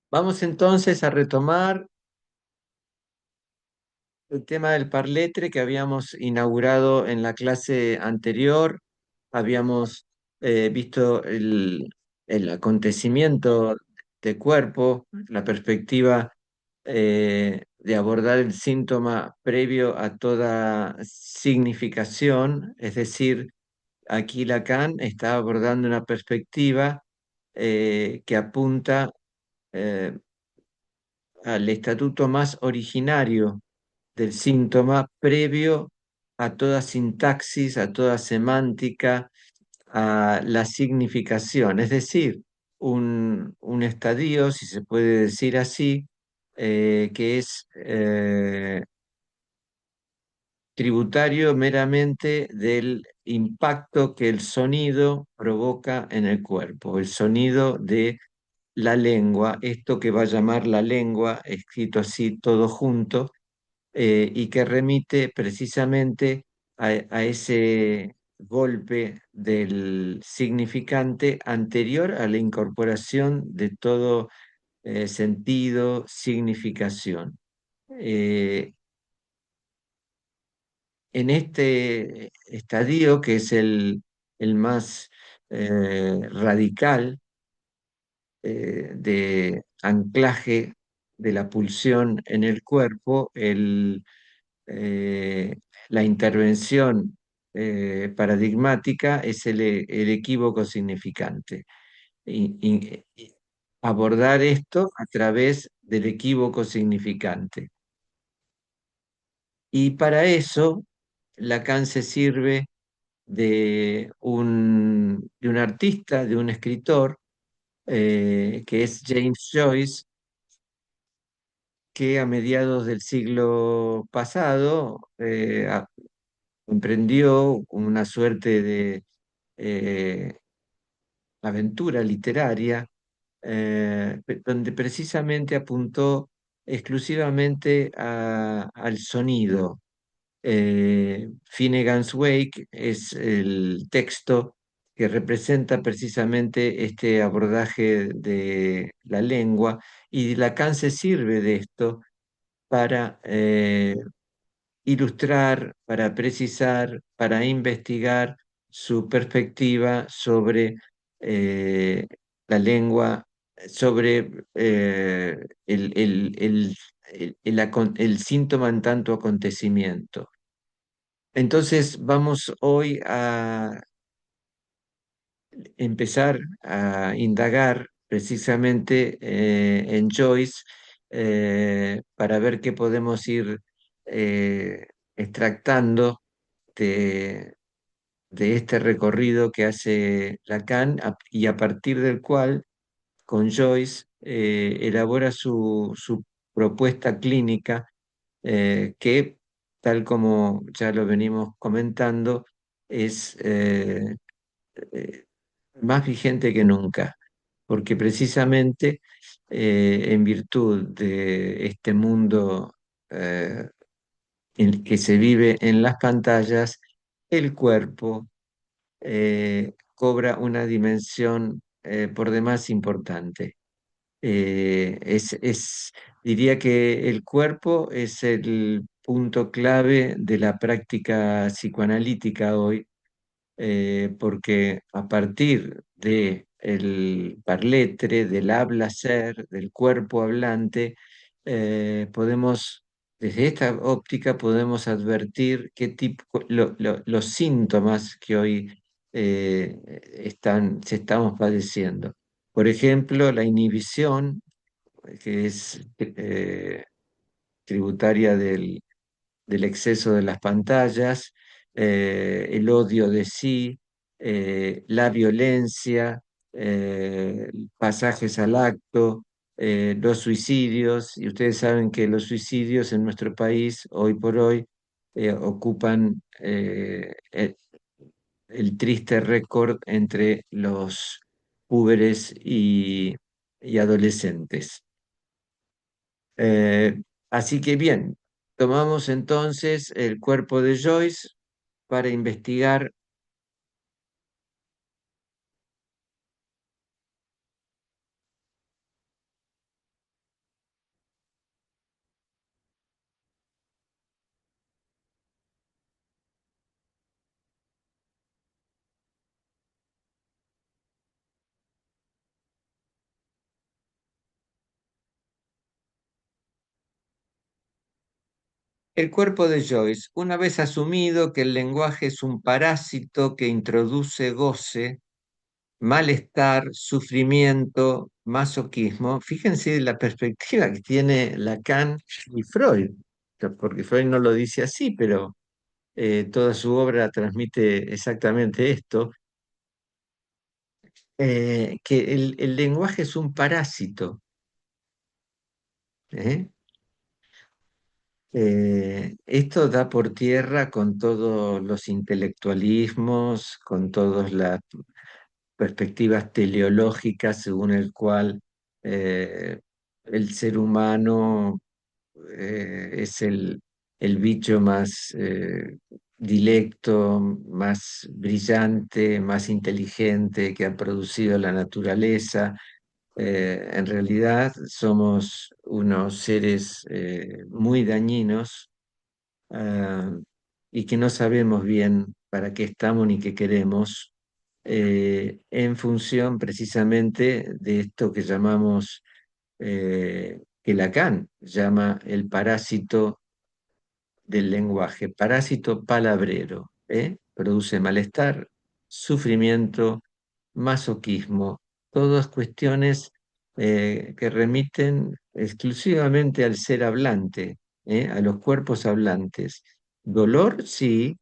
Vamos entonces a retomar el tema del parletre que habíamos inaugurado en la clase anterior. Habíamos visto el acontecimiento de cuerpo, la perspectiva de abordar el síntoma previo a toda significación, es decir, aquí Lacan está abordando una perspectiva que apunta eh, al estatuto más originario del síntoma previo a toda sintaxis, a toda semántica, a la significación, es decir, un estadio, si se puede decir así, que es tributario meramente del impacto que el sonido provoca en el cuerpo, el sonido de la lengua, esto que va a llamar la lengua, escrito así todo junto, y que remite precisamente a ese golpe del significante anterior a la incorporación de todo sentido, significación. Eh, en este estadio, que es el más radical de anclaje de la pulsión en el cuerpo, eh, la intervención paradigmática es el equívoco significante. Y abordar esto a través del equívoco significante. Y para eso, Lacan se sirve de un artista, de un escritor, que es James Joyce, que a mediados del siglo pasado emprendió una suerte de eh, aventura literaria, donde precisamente apuntó exclusivamente al sonido. Finnegan's Wake es el texto que representa precisamente este abordaje de la lengua, y Lacan se sirve de esto para ilustrar, para precisar, para investigar su perspectiva sobre eh, la lengua, sobre el síntoma en tanto acontecimiento. Entonces vamos hoy a empezar a indagar precisamente en Joyce, para ver qué podemos ir extractando de, de este recorrido que hace Lacan, y a partir del cual con Joyce elabora su propuesta clínica, que, tal como ya lo venimos comentando, es eh, más vigente que nunca, porque precisamente en virtud de este mundo en que se vive en las pantallas, el cuerpo cobra una dimensión por demás importante. Diría que el cuerpo es el punto clave de la práctica psicoanalítica hoy, porque a partir de el parletre, del habla ser, del cuerpo hablante, podemos, desde esta óptica, podemos advertir qué tipo, los síntomas que hoy estamos padeciendo. Por ejemplo, la inhibición, que es tributaria del exceso de las pantallas, el odio de sí, la violencia, pasajes al acto, los suicidios, y ustedes saben que los suicidios en nuestro país, hoy por hoy, ocupan el triste récord entre los púberes y adolescentes. Eh, Así que bien, tomamos entonces el cuerpo de Joyce para investigar El cuerpo de Joyce, una vez asumido que el lenguaje es un parásito que introduce goce, malestar, sufrimiento, masoquismo, fíjense la perspectiva que tiene Lacan y Freud, porque Freud no lo dice así, pero toda su obra transmite exactamente esto, que el lenguaje es un parásito. ¿Eh? Esto da por tierra con todos los intelectualismos, con todas las perspectivas teleológicas según el cual eh, el ser humano es el bicho más dilecto, más brillante, más inteligente que ha producido la naturaleza. En realidad somos unos seres muy dañinos, ah, y que no sabemos bien para qué estamos ni qué queremos, en función precisamente de esto que llamamos, que Lacan llama el parásito del lenguaje, parásito palabrero, ¿eh? Produce malestar, sufrimiento, masoquismo, todas cuestiones que remiten exclusivamente al ser hablante, a los cuerpos hablantes. Dolor, sí,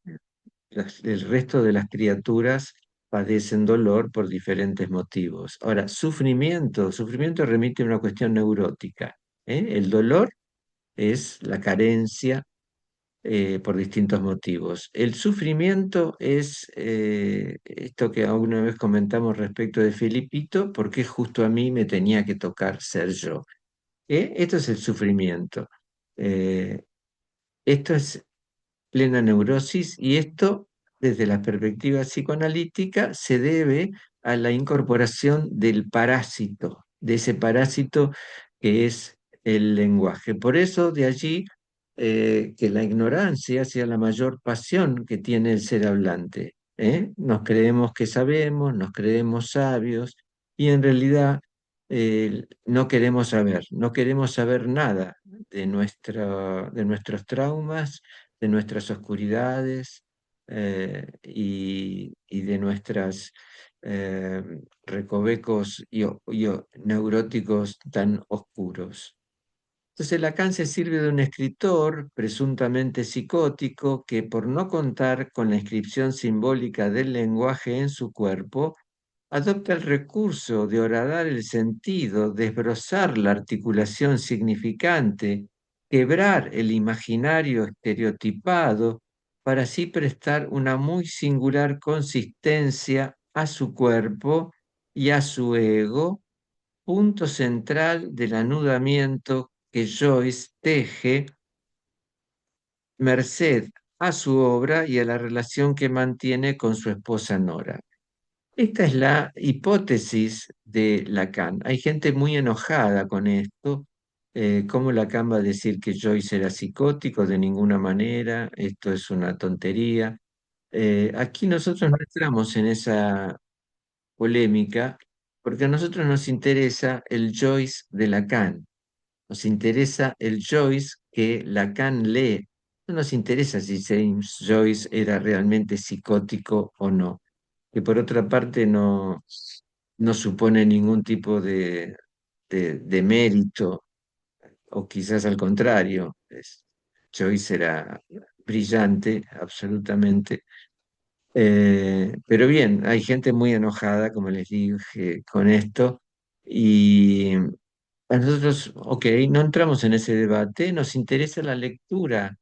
el resto de las criaturas padecen dolor por diferentes motivos. Ahora, sufrimiento remite a una cuestión neurótica, ¿eh? El dolor es la carencia por distintos motivos. El sufrimiento es esto que alguna vez comentamos respecto de Felipito, porque justo a mí me tenía que tocar ser yo. Esto es el sufrimiento. Eh, Esto es plena neurosis y esto, desde la perspectiva psicoanalítica, se debe a la incorporación del parásito, de ese parásito que es el lenguaje. Por eso, de allí que la ignorancia sea la mayor pasión que tiene el ser hablante. ¿Eh? Nos creemos que sabemos, nos creemos sabios y en realidad no queremos saber, no queremos saber nada de nuestros traumas, de nuestras oscuridades, y de nuestras eh, recovecos neuróticos tan oscuros. Entonces Lacan se sirve de un escritor presuntamente psicótico que, por no contar con la inscripción simbólica del lenguaje en su cuerpo, adopta el recurso de horadar el sentido, desbrozar la articulación significante, quebrar el imaginario estereotipado, para así prestar una muy singular consistencia a su cuerpo y a su ego, punto central del anudamiento que Joyce teje merced a su obra y a la relación que mantiene con su esposa Nora. Esta es la hipótesis de Lacan. Hay gente muy enojada con esto. ¿Cómo Lacan va a decir que Joyce era psicótico? De ninguna manera, esto es una tontería. Aquí nosotros no entramos en esa polémica porque a nosotros nos interesa el Joyce de Lacan, nos interesa el Joyce que Lacan lee. No nos interesa si James Joyce era realmente psicótico o no, que por otra parte no supone ningún tipo de mérito, o quizás al contrario. Joyce era brillante, absolutamente. Pero bien, hay gente muy enojada, como les dije, con esto, y a nosotros, ok, no entramos en ese debate, nos interesa la lectura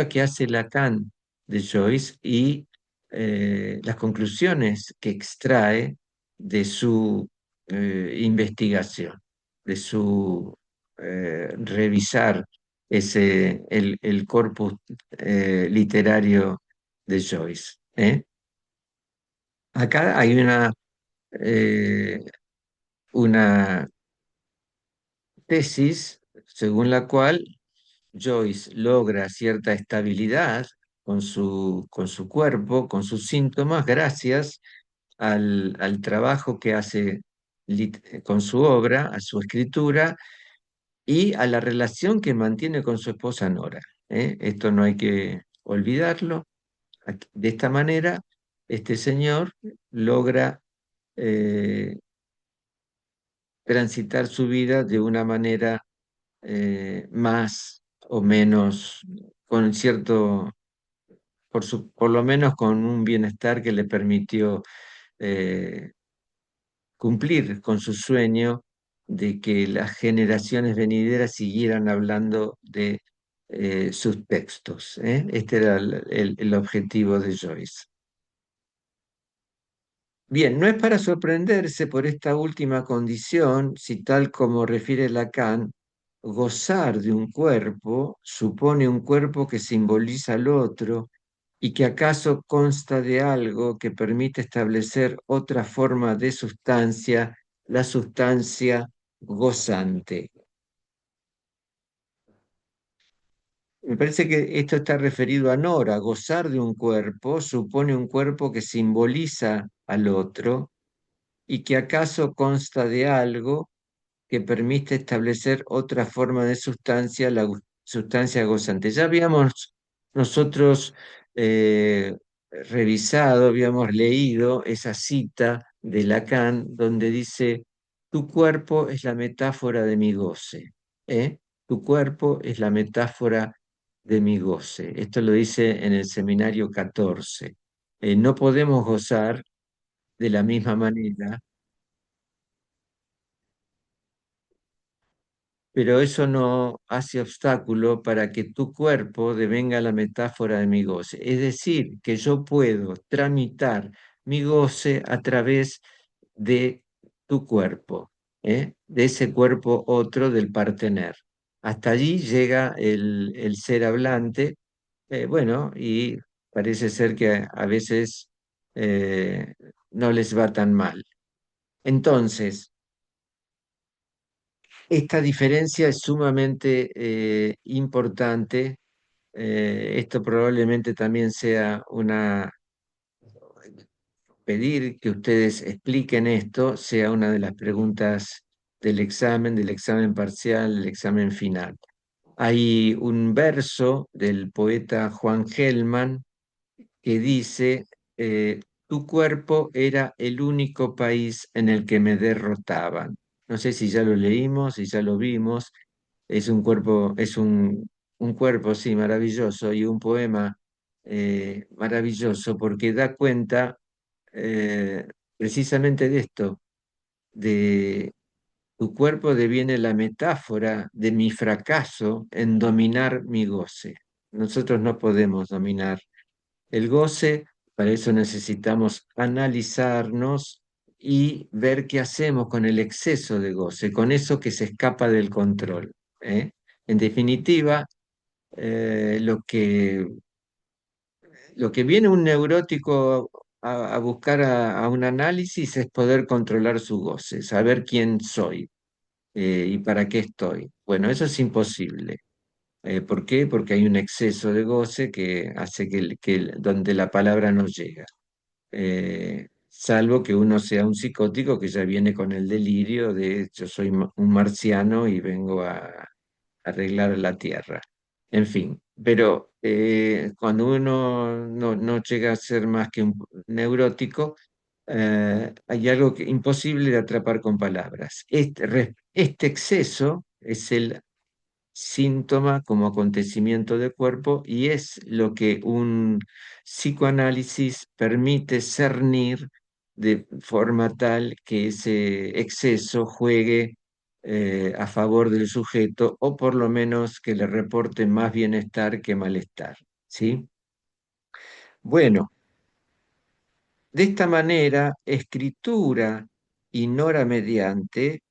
que hace Lacan de Joyce y las conclusiones que extrae de su investigación, de su revisar el corpus literario de Joyce. ¿Eh? Acá hay eh, una tesis según la cual Joyce logra cierta estabilidad con su cuerpo, con sus síntomas, gracias al trabajo que hace con su obra, a su escritura y a la relación que mantiene con su esposa Nora. Esto no hay que olvidarlo. De esta manera, este señor logra eh, transitar su vida de una manera más o menos, con cierto, por lo menos con un bienestar que le permitió eh, cumplir con su sueño de que las generaciones venideras siguieran hablando de sus textos. Este era el objetivo de Joyce. Bien, no es para sorprenderse por esta última condición, si tal como refiere Lacan, gozar de un cuerpo supone un cuerpo que simboliza al otro y que acaso consta de algo que permite establecer otra forma de sustancia, la sustancia gozante. Me parece que esto está referido a Nora. Gozar de un cuerpo supone un cuerpo que simboliza al otro y que acaso consta de algo que permite establecer otra forma de sustancia, la sustancia gozante. Ya habíamos nosotros revisado, habíamos leído esa cita de Lacan donde dice, tu cuerpo es la metáfora de mi goce, ¿eh? Tu cuerpo es la metáfora de mi goce. Esto lo dice en el seminario 14. No podemos gozar de la misma manera, pero eso no hace obstáculo para que tu cuerpo devenga la metáfora de mi goce. Es decir, que yo puedo tramitar mi goce a través de tu cuerpo, de ese cuerpo otro del partener. Hasta allí llega el ser hablante, bueno, y parece ser que a veces eh, no les va tan mal. Entonces, esta diferencia es sumamente importante. Esto probablemente también sea pedir que ustedes expliquen esto, sea una de las preguntas del examen parcial, del examen final. Hay un verso del poeta Juan Gelman que dice, tu cuerpo era el único país en el que me derrotaban. No sé si ya lo leímos, si ya lo vimos. Es un cuerpo, un cuerpo, sí, maravilloso y un poema maravilloso porque da cuenta eh, precisamente de esto, de tu cuerpo deviene la metáfora de mi fracaso en dominar mi goce. Nosotros no podemos dominar el goce, para eso necesitamos analizarnos y ver qué hacemos con el exceso de goce, con eso que se escapa del control. ¿Eh? En definitiva, lo que viene un neurótico a buscar a un análisis es poder controlar su goce, saber quién soy y para qué estoy. Bueno, eso es imposible. ¿Por qué? Porque hay un exceso de goce que hace donde la palabra no llega. Salvo que uno sea un psicótico que ya viene con el delirio de yo soy un marciano y vengo a arreglar la tierra. En fin, pero cuando uno no llega a ser más que un neurótico, hay algo imposible de atrapar con palabras. Este exceso es el síntoma como acontecimiento de cuerpo y es lo que un psicoanálisis permite cernir de forma tal que ese exceso juegue a favor del sujeto o por lo menos que le reporte más bienestar que malestar, ¿sí? Bueno, de esta manera, escritura y nora mediante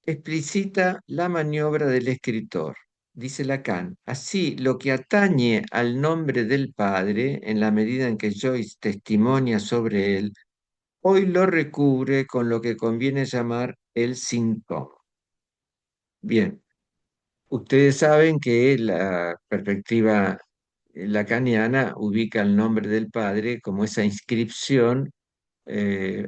explicita la maniobra del escritor. Dice Lacan, así lo que atañe al nombre del padre, en la medida en que Joyce testimonia sobre él, hoy lo recubre con lo que conviene llamar el síntoma. Bien, ustedes saben que la perspectiva lacaniana ubica el nombre del padre como esa inscripción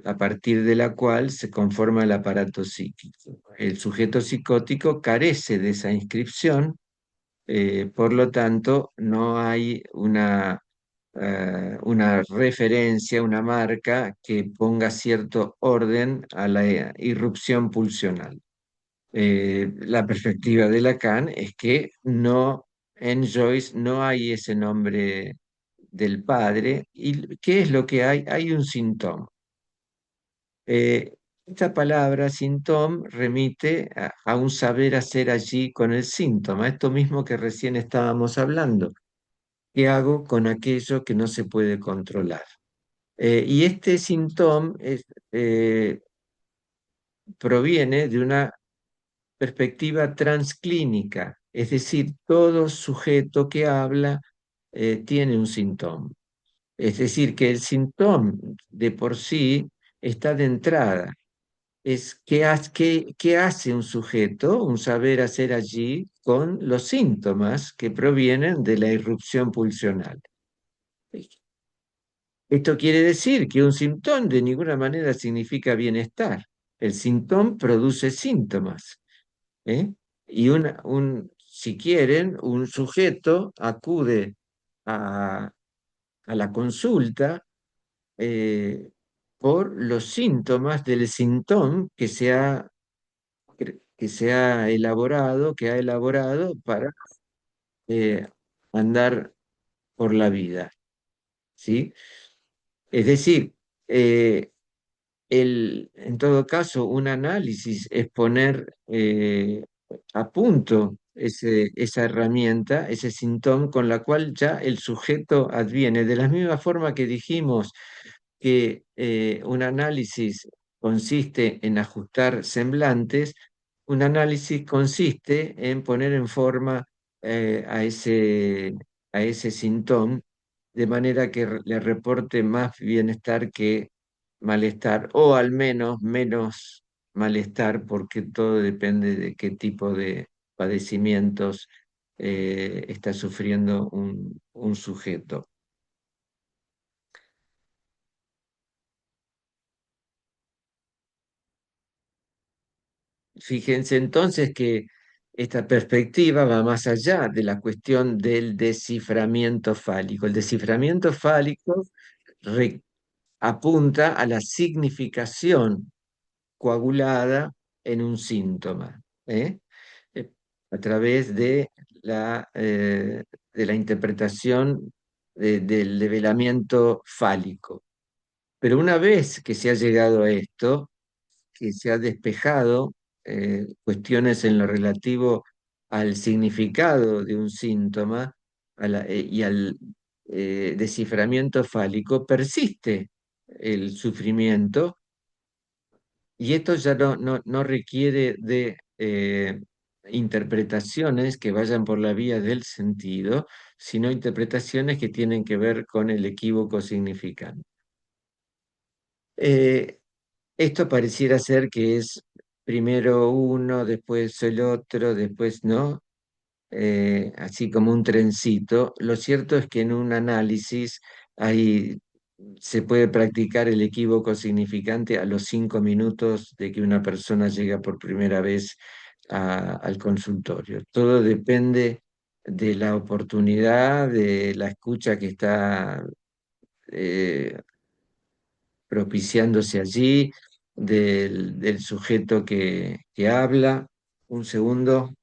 a partir de la cual se conforma el aparato psíquico. El sujeto psicótico carece de esa inscripción Por lo tanto, no hay una referencia, una marca que ponga cierto orden a la irrupción pulsional. La perspectiva de Lacan es que no, en Joyce no hay ese nombre del padre. ¿Y qué es lo que hay? Hay un síntoma. Eh, esta palabra síntoma remite a un saber hacer allí con el síntoma, esto mismo que recién estábamos hablando. ¿Qué hago con aquello que no se puede controlar? Y este síntoma proviene de una perspectiva transclínica, es decir, todo sujeto que habla tiene un síntoma. Es decir, que el síntoma de por sí está de entrada. Es qué hace un sujeto, un saber hacer allí con los síntomas que provienen de la irrupción pulsional. Esto quiere decir que un síntoma de ninguna manera significa bienestar. El síntoma produce síntomas. ¿Eh? Y si quieren, un sujeto acude a, a la consulta eh, por los síntomas del síntoma que se ha elaborado, que ha elaborado para eh, andar por la vida, ¿sí? Es decir, eh, en todo caso, un análisis es poner a punto esa herramienta, ese síntoma con la cual ya el sujeto adviene. De la misma forma que dijimos que un análisis consiste en ajustar semblantes, un análisis consiste en poner en forma a ese síntoma de manera que le reporte más bienestar que malestar, o al menos menos malestar, porque todo depende de qué tipo de padecimientos está sufriendo un sujeto. Fíjense entonces que esta perspectiva va más allá de la cuestión del desciframiento fálico. El desciframiento fálico re- apunta a la significación coagulada en un síntoma, ¿eh? Eh, a través de la interpretación del develamiento fálico. Pero una vez que se ha llegado a esto, que se ha despejado cuestiones en lo relativo al significado de un síntoma y al desciframiento fálico, persiste el sufrimiento y esto ya no requiere de interpretaciones que vayan por la vía del sentido, sino interpretaciones que tienen que ver con el equívoco significante. Eh, Esto pareciera ser que es primero uno, después el otro, después no, así como un trencito. Lo cierto es que en un análisis hay, se puede practicar el equívoco significante a los 5 minutos de que una persona llega por primera vez al consultorio. Todo depende de la oportunidad, de la escucha que está eh, propiciándose allí, del sujeto que habla. Un segundo.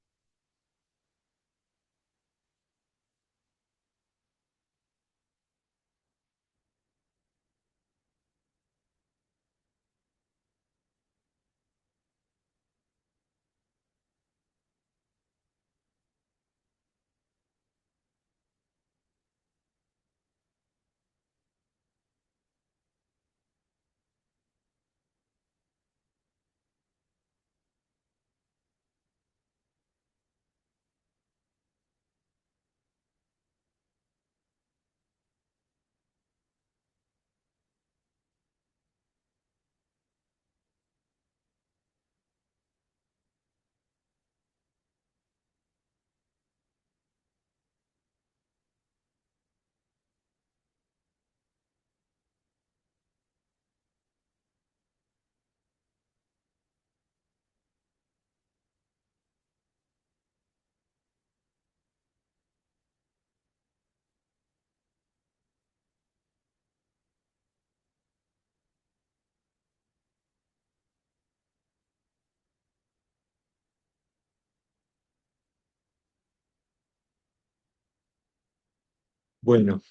Bueno,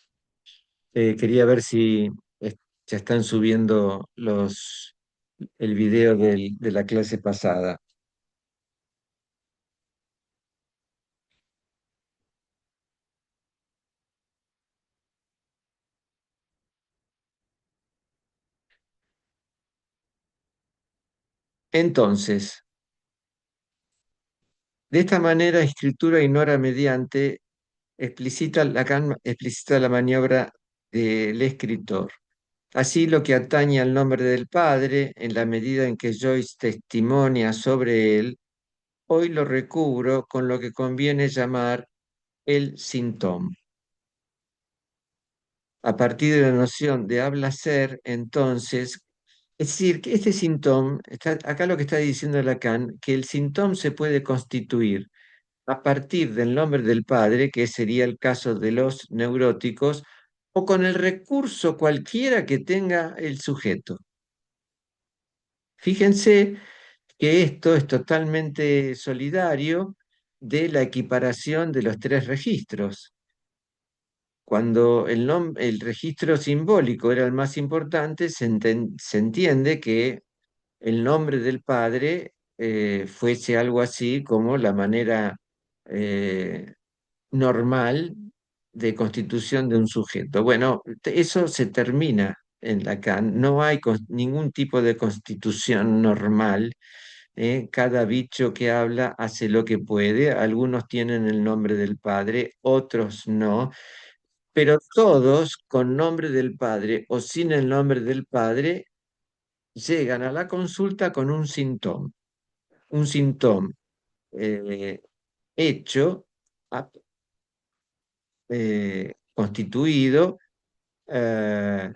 quería ver si ya están subiendo el video de la clase pasada. Entonces, de esta manera, escritura ignora mediante Lacan explicita la maniobra del escritor. Así, lo que atañe al nombre del padre, en la medida en que Joyce testimonia sobre él, hoy lo recubro con lo que conviene llamar el síntoma. A partir de la noción de habla-ser, entonces, es decir, que este síntoma, acá lo que está diciendo Lacan, que el síntoma se puede constituir a partir del nombre del padre, que sería el caso de los neuróticos, o con el recurso cualquiera que tenga el sujeto. Fíjense que esto es totalmente solidario de la equiparación de los tres registros. Cuando el registro simbólico era el más importante, se entiende que el nombre del padre fuese algo así como la manera eh, normal de constitución de un sujeto. Bueno, eso se termina en Lacan. No hay ningún tipo de constitución normal. Cada bicho que habla hace lo que puede. Algunos tienen el nombre del padre, otros no. Pero todos con nombre del padre o sin el nombre del padre llegan a la consulta con un síntoma eh, hecho, constituido, eh,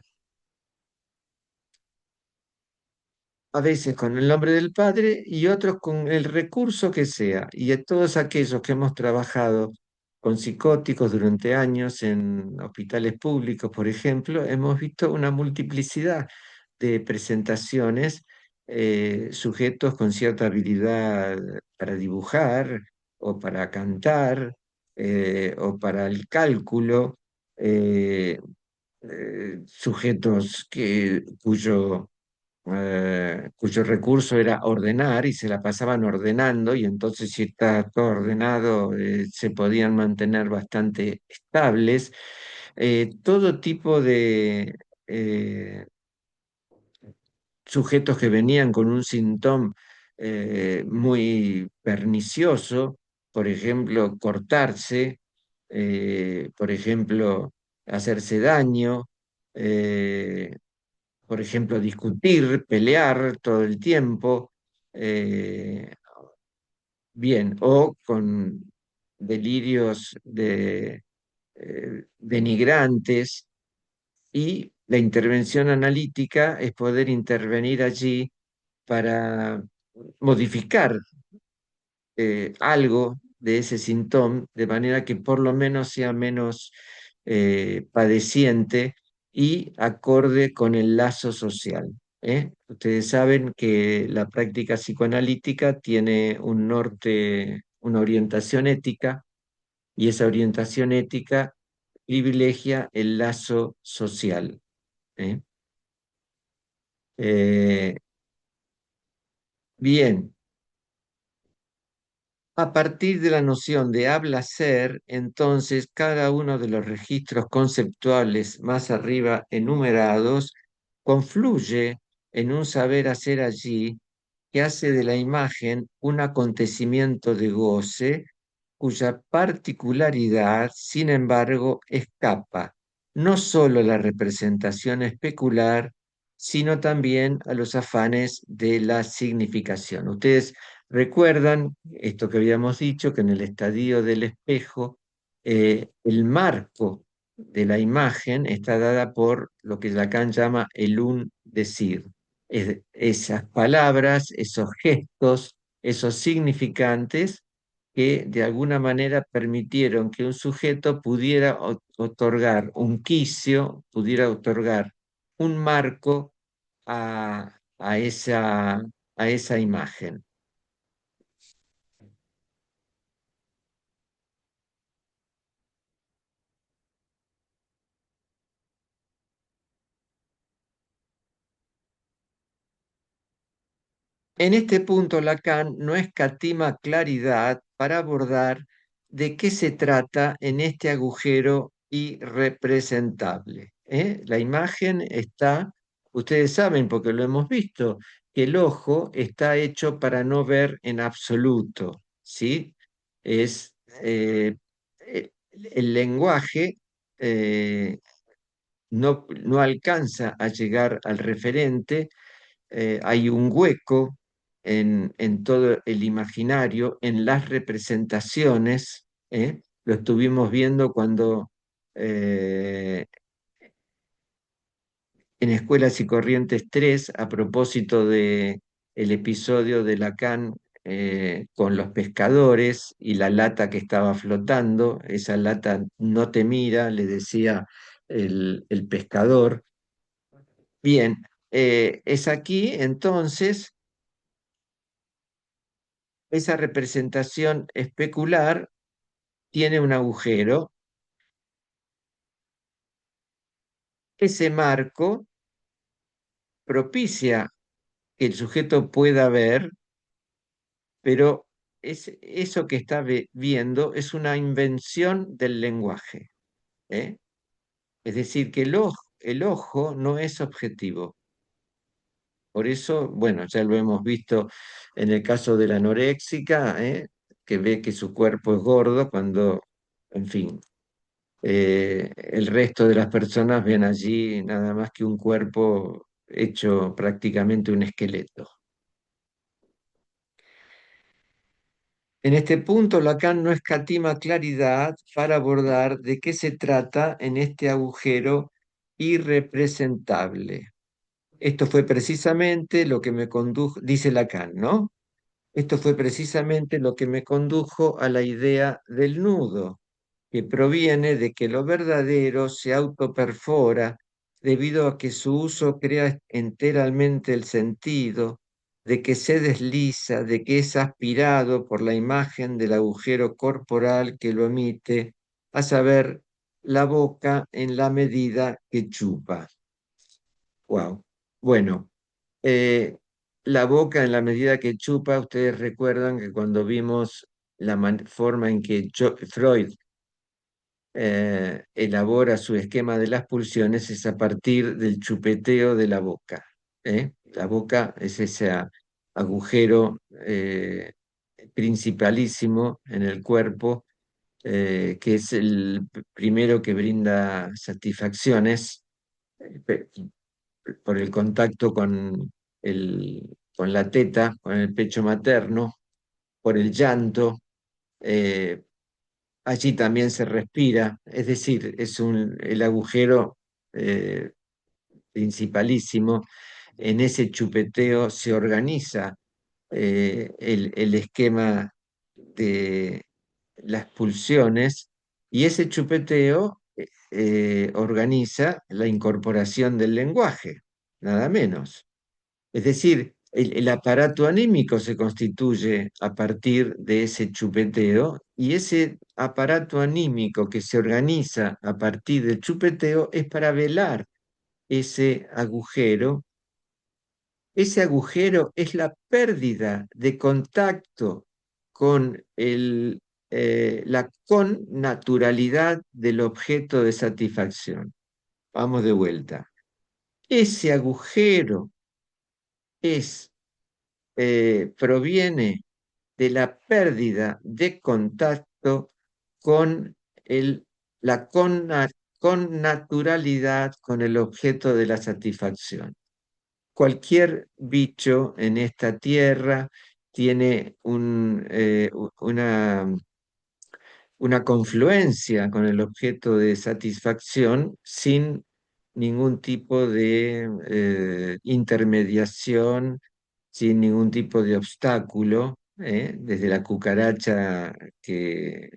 a veces con el nombre del padre y otros con el recurso que sea. Y a todos aquellos que hemos trabajado con psicóticos durante años en hospitales públicos, por ejemplo, hemos visto una multiplicidad de presentaciones, sujetos con cierta habilidad para dibujar o para cantar o para el cálculo, sujetos cuyo recurso era ordenar y se la pasaban ordenando y entonces si está todo ordenado se podían mantener bastante estables. Todo tipo de sujetos que venían con un síntoma muy pernicioso, por ejemplo, cortarse, por ejemplo, hacerse daño. eh, por ejemplo, discutir, pelear todo el tiempo, eh, bien, o con delirios denigrantes, y la intervención analítica es poder intervenir allí para modificar algo de ese síntoma, de manera que por lo menos sea menos padeciente y acorde con el lazo social. ¿Eh? Ustedes saben que la práctica psicoanalítica tiene un norte, una orientación ética, y esa orientación ética privilegia el lazo social. ¿Eh? Eh, bien. A partir de la noción de habla-ser, entonces, cada uno de los registros conceptuales más arriba enumerados confluye en un saber hacer allí que hace de la imagen un acontecimiento de goce cuya particularidad, sin embargo, escapa no solo a la representación especular, sino también a los afanes de la significación. Ustedes recuerdan esto que habíamos dicho, que en el estadio del espejo, el marco de la imagen está dada por lo que Lacan llama el un decir. Esas palabras, esos gestos, esos significantes que de alguna manera permitieron que un sujeto pudiera otorgar un quicio, pudiera otorgar un marco a esa imagen. En este punto, Lacan no escatima claridad para abordar de qué se trata en este agujero irrepresentable. ¿Eh? La imagen está, ustedes saben porque lo hemos visto, que el ojo está hecho para no ver en absoluto, ¿sí? Es el lenguaje no alcanza a llegar al referente, hay un hueco en todo el imaginario, en las representaciones, ¿eh? Lo estuvimos viendo cuando en Escuelas y Corrientes 3, a propósito de el episodio de Lacan con los pescadores y la lata que estaba flotando, esa lata no te mira, le decía el pescador. Bien, es aquí entonces esa representación especular tiene un agujero. Ese marco propicia que el sujeto pueda ver, pero eso que está viendo es una invención del lenguaje, ¿eh? Es decir, que el ojo no es objetivo. Por eso, bueno, ya lo hemos visto en el caso de la anoréxica, ¿eh? Que ve que su cuerpo es gordo cuando, en fin, el resto de las personas ven allí nada más que un cuerpo hecho prácticamente un esqueleto. En este punto, Lacan no escatima claridad para abordar de qué se trata en este agujero irrepresentable. Esto fue precisamente lo que me condujo, dice Lacan, ¿no? Esto fue precisamente lo que me condujo a la idea del nudo, que proviene de que lo verdadero se autoperfora debido a que su uso crea enteramente el sentido, de que se desliza, de que es aspirado por la imagen del agujero corporal que lo emite, a saber, la boca en la medida que chupa. Wow. Bueno, eh, la boca en la medida que chupa, ustedes recuerdan que cuando vimos la forma en que Freud elabora su esquema de las pulsiones es a partir del chupeteo de la boca. ¿Eh? La boca es ese agujero principalísimo en el cuerpo, que es el primero que brinda satisfacciones por el contacto con la teta, con el pecho materno, por el llanto. eh, Allí también se respira, es decir, el agujero eh, principalísimo. En ese chupeteo se organiza el esquema de las pulsiones y ese chupeteo organiza la incorporación del lenguaje, nada menos. Es decir, el aparato anímico se constituye a partir de ese chupeteo y ese aparato anímico que se organiza a partir del chupeteo es para velar ese agujero. Ese agujero es la pérdida de contacto con la connaturalidad del objeto de satisfacción. Vamos de vuelta. Ese agujero proviene de la pérdida de contacto con la connaturalidad con el objeto de la satisfacción. Cualquier bicho en esta tierra tiene una confluencia con el objeto de satisfacción sin ningún tipo de intermediación, sin ningún tipo de obstáculo, desde la cucaracha que,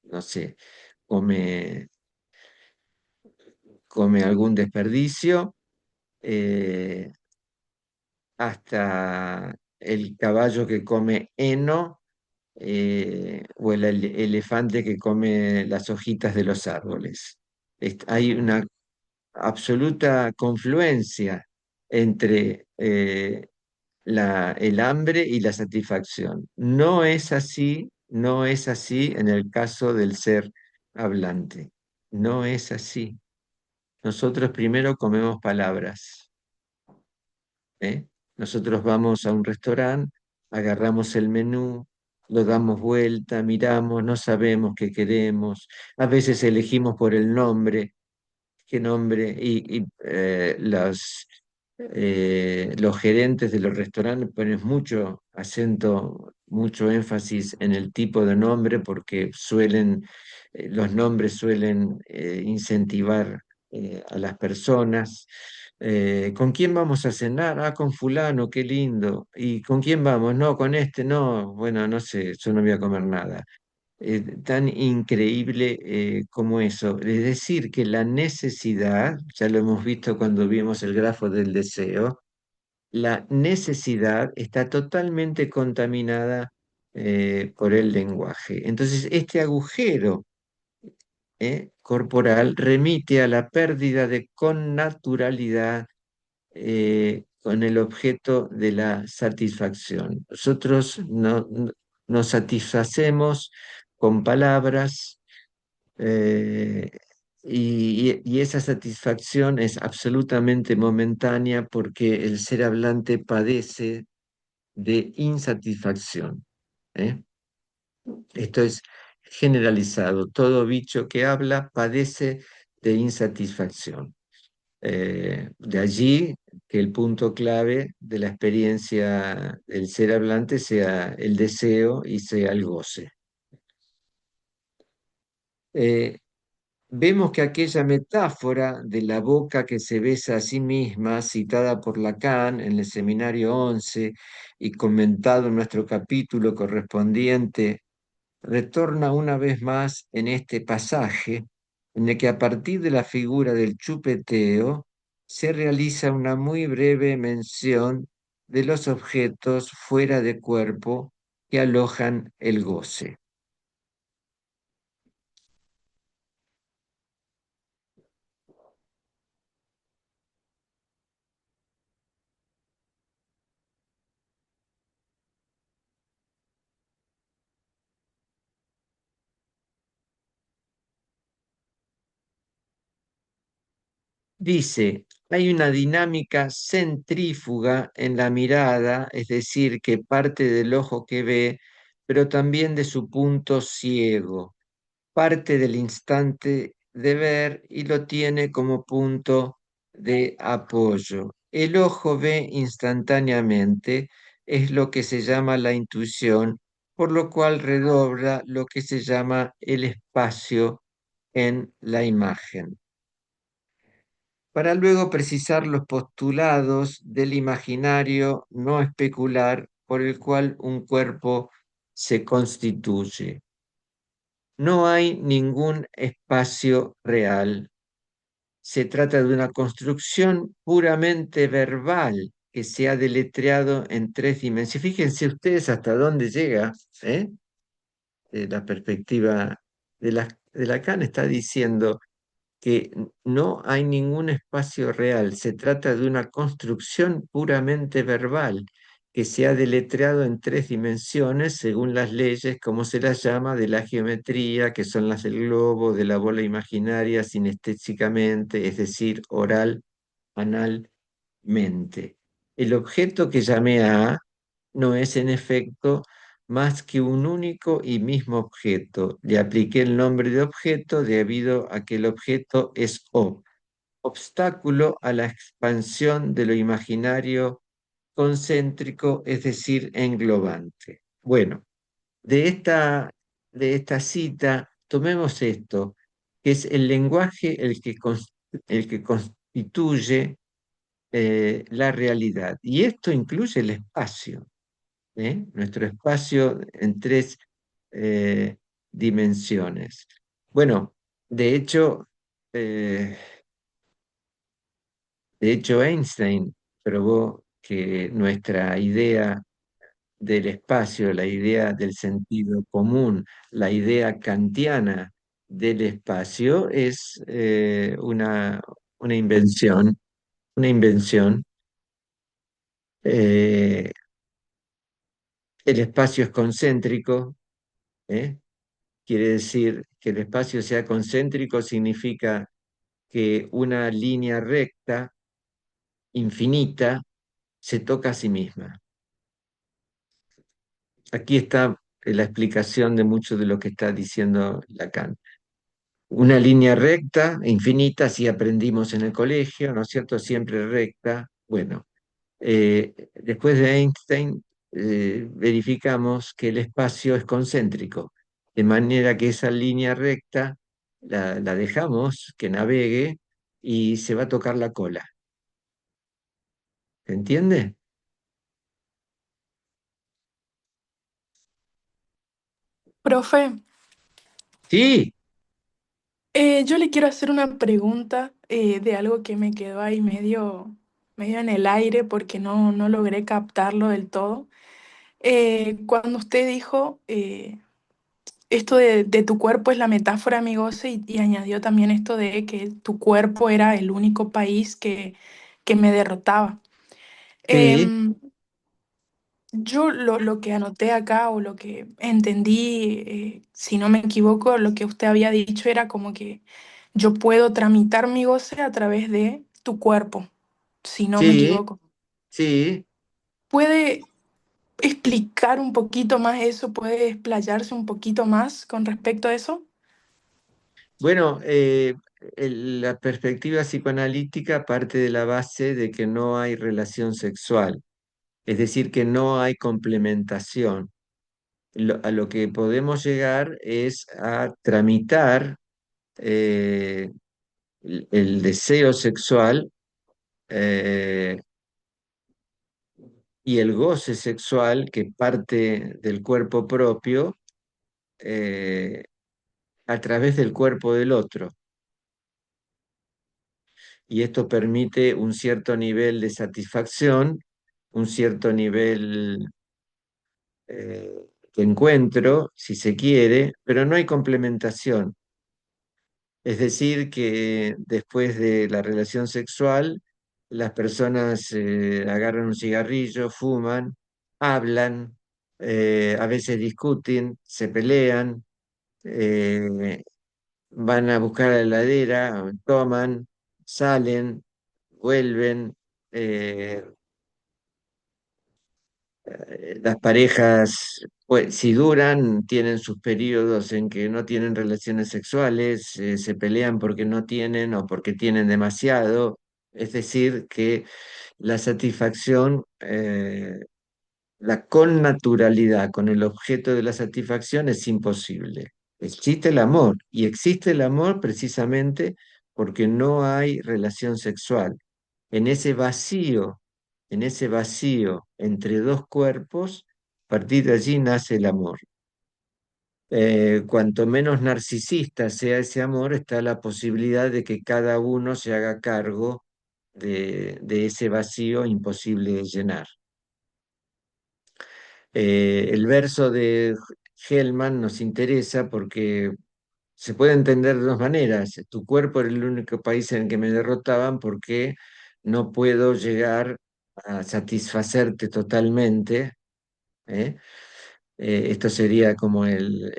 no sé, come, come algún desperdicio, eh, hasta el caballo que come heno, o el elefante que come las hojitas de los árboles. Hay una absoluta confluencia entre el hambre y la satisfacción. No es así, no es así en el caso del ser hablante. No es así. Nosotros primero comemos palabras, ¿eh? Nosotros vamos a un restaurante, agarramos el menú, lo damos vuelta, miramos, no sabemos qué queremos, a veces elegimos por el nombre, qué nombre, los gerentes de los restaurantes ponen mucho acento, mucho énfasis en el tipo de nombre porque los nombres suelen incentivar a las personas. ¿Con quién vamos a cenar? Ah, con fulano, qué lindo. ¿Y con quién vamos? No, con este, no. Bueno, no sé, yo no voy a comer nada. Tan increíble como eso. Es decir, que la necesidad, ya lo hemos visto cuando vimos el grafo del deseo, la necesidad está totalmente contaminada por el lenguaje. Entonces, este agujero corporal remite a la pérdida de connaturalidad con el objeto de la satisfacción. Nosotros nos satisfacemos con palabras eh, y esa satisfacción es absolutamente momentánea porque el ser hablante padece de insatisfacción. ¿eh? Esto es generalizado. Todo bicho que habla padece de insatisfacción. De allí que el punto clave de la experiencia del ser hablante sea el deseo y sea el goce. Eh, Vemos que aquella metáfora de la boca que se besa a sí misma, citada por Lacan en el Seminario 11 y comentado en nuestro capítulo correspondiente, retorna una vez más en este pasaje, en el que a partir de la figura del chupeteo se realiza una muy breve mención de los objetos fuera de cuerpo que alojan el goce. Dice, hay una dinámica centrífuga en la mirada, es decir, que parte del ojo que ve, pero también de su punto ciego, parte del instante de ver y lo tiene como punto de apoyo. El ojo ve instantáneamente, es lo que se llama la intuición, por lo cual redobla lo que se llama el espacio en la imagen para luego precisar los postulados del imaginario no especular por el cual un cuerpo se constituye. No hay ningún espacio real. Se trata de una construcción puramente verbal que se ha deletreado en tres dimensiones. Fíjense ustedes hasta dónde llega, ¿eh? La perspectiva de Lacan está diciendo que no hay ningún espacio real, se trata de una construcción puramente verbal que se ha deletreado en tres dimensiones según las leyes, como se las llama, de la geometría, que son las del globo, de la bola imaginaria, sinestésicamente, es decir, oral, analmente. El objeto que llamé A no es en efecto más que un único y mismo objeto. Le apliqué el nombre de objeto debido a que el objeto es O, obstáculo a la expansión de lo imaginario concéntrico, es decir, englobante. Bueno, de esta cita, tomemos esto, que es el lenguaje el que constituye la realidad. Y esto incluye el espacio. Nuestro espacio en tres eh, dimensiones. Bueno, de hecho, eh, de hecho Einstein probó que nuestra idea del espacio, la idea del sentido común, la idea kantiana del espacio es una invención, una invención el espacio es concéntrico, ¿eh? Quiere decir que el espacio sea concéntrico significa que una línea recta, infinita, se toca a sí misma. Aquí está la explicación de mucho de lo que está diciendo Lacan. Una línea recta, infinita, así aprendimos en el colegio, ¿no es cierto? Siempre recta. Bueno, después de Einstein, verificamos que el espacio es concéntrico, de manera que esa línea recta la dejamos que navegue y se va a tocar la cola. ¿Se entiende? Profe, Sí, yo le quiero hacer una pregunta de algo que me quedó ahí medio en el aire porque no logré captarlo del todo. Cuando usted dijo esto de tu cuerpo es la metáfora, mi goce, y añadió también esto de que tu cuerpo era el único país que me derrotaba. sí, Em, yo lo que anoté acá o lo que entendí, si no me equivoco, lo que usted había dicho era como que yo puedo tramitar mi goce a través de tu cuerpo, si no me sí, equivoco. sí. ¿Puede explicar un poquito más eso? ¿Puede explayarse un poquito más con respecto a eso? Bueno, la perspectiva psicoanalítica parte de la base de que no hay relación sexual, es decir, que no hay complementación. A lo que podemos llegar es a tramitar eh, el deseo sexual eh, y el goce sexual que parte del cuerpo propio eh, a través del cuerpo del otro. Y esto permite un cierto nivel de satisfacción, un cierto nivel eh, de encuentro, si se quiere, pero no hay complementación. Es decir, que después de la relación sexual, las personas agarran un cigarrillo, fuman, hablan, a veces discuten, se pelean, eh, van a buscar a la heladera, toman, salen, vuelven. eh, las parejas, pues, si duran, tienen sus periodos en que no tienen relaciones sexuales, se pelean porque no tienen o porque tienen demasiado. Es decir, que la satisfacción, la connaturalidad con el objeto de la satisfacción es imposible. Existe el amor y existe el amor precisamente porque no hay relación sexual. En ese vacío, en ese vacío entre dos cuerpos, a partir de allí nace el amor. Cuanto menos narcisista sea ese amor, está la posibilidad de que cada uno se haga cargo de ese vacío imposible de llenar. El verso de Hellman nos interesa porque se puede entender de dos maneras. Tu cuerpo era el único país en el que me derrotaban porque no puedo llegar a satisfacerte totalmente. ¿Eh? Esto sería como el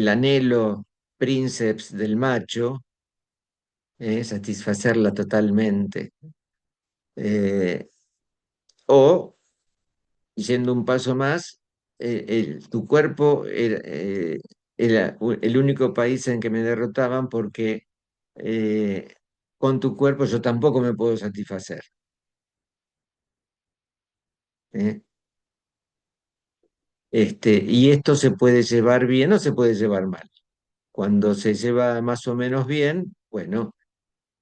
anhelo princeps del macho, satisfacerla totalmente. Eh, o yendo un paso más, tu cuerpo era el único país en que me derrotaban porque eh, con tu cuerpo yo tampoco me puedo satisfacer. ¿Eh? Y esto se puede llevar bien o se puede llevar mal. Cuando se lleva más o menos bien, bueno,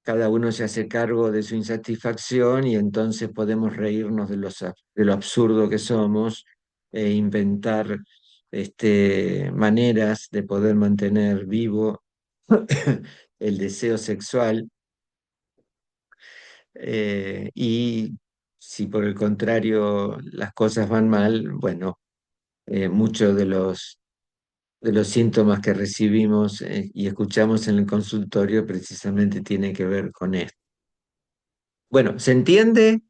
cada uno se hace cargo de su insatisfacción y entonces podemos reírnos de lo absurdo que somos e inventar maneras de poder mantener vivo el deseo sexual. Y si por el contrario las cosas van mal, bueno, muchos de los síntomas que recibimos y escuchamos en el consultorio precisamente tienen que ver con esto. Bueno, ¿se entiende?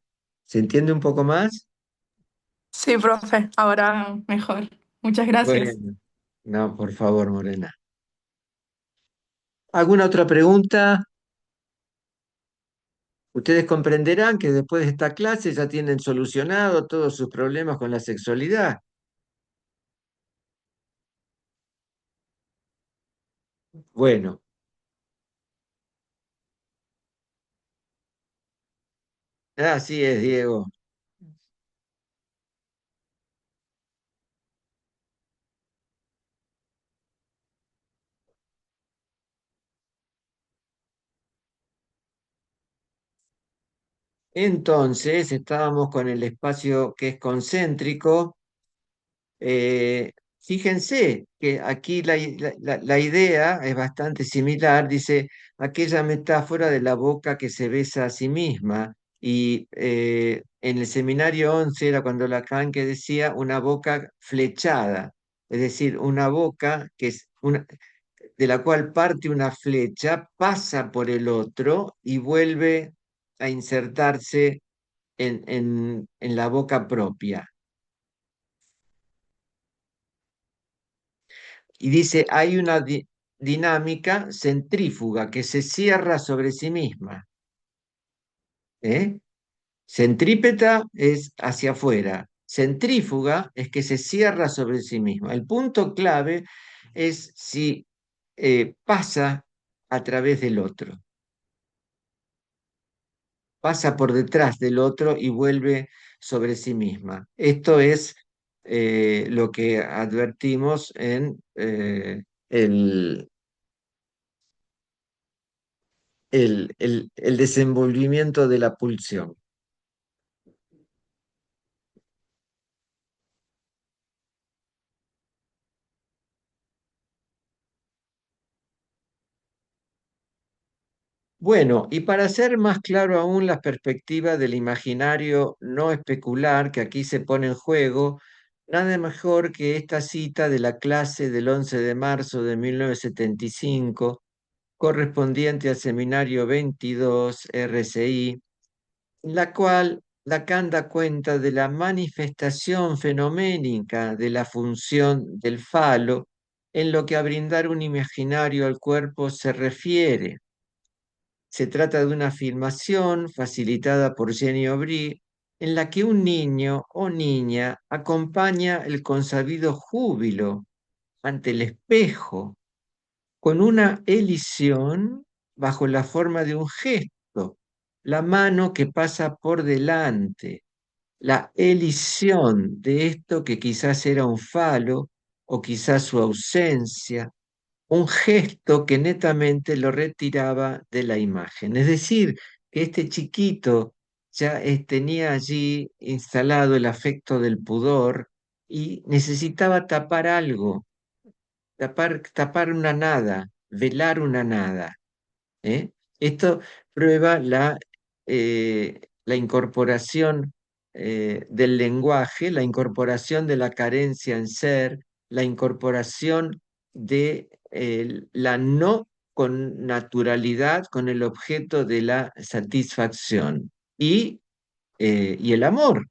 ¿Se entiende un poco más? Sí, profe, ahora mejor. Muchas gracias. Bueno, no, por favor, Morena. ¿Alguna otra pregunta? Ustedes comprenderán que después de esta clase ya tienen solucionado todos sus problemas con la sexualidad. Bueno, así es, Diego. Entonces, estábamos con el espacio que es concéntrico. Fíjense que aquí la idea es bastante similar, dice aquella metáfora de la boca que se besa a sí misma. Y en el seminario 11 era cuando Lacan que decía una boca flechada, es decir, una boca que es una, de la cual parte una flecha, pasa por el otro y vuelve a insertarse en la boca propia. Y dice, hay una dinámica centrífuga que se cierra sobre sí misma. ¿Eh? Centrípeta es hacia afuera. Centrífuga es que se cierra sobre sí misma. El punto clave es si pasa a través del otro, pasa por detrás del otro y vuelve sobre sí misma. Esto es lo que advertimos en el el desenvolvimiento de la pulsión. Bueno, y para hacer más claro aún la perspectiva del imaginario no especular que aquí se pone en juego, nada mejor que esta cita de la clase del 11 de marzo de 1975, correspondiente al seminario 22 RCI, en la cual Lacan da cuenta de la manifestación fenoménica de la función del falo en lo que a brindar un imaginario al cuerpo se refiere. Se trata de una filmación facilitada por Jenny Aubry en la que un niño o niña acompaña el consabido júbilo ante el espejo con una elisión bajo la forma de un gesto, la mano que pasa por delante, la elisión de esto que quizás era un falo o quizás su ausencia, un gesto que netamente lo retiraba de la imagen. Es decir, que este chiquito ya tenía allí instalado el afecto del pudor y necesitaba tapar algo, tapar una nada, velar una nada. ¿Eh? Esto prueba la incorporación del lenguaje, la incorporación de la carencia en ser, la incorporación de la no con naturalidad con el objeto de la satisfacción y el amor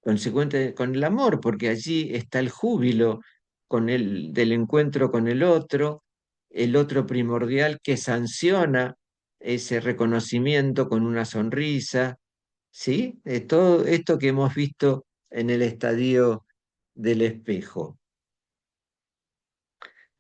consecuente con el amor, porque allí está el júbilo del encuentro con el otro primordial que sanciona ese reconocimiento con una sonrisa, ¿sí? Todo esto que hemos visto en el estadio del espejo.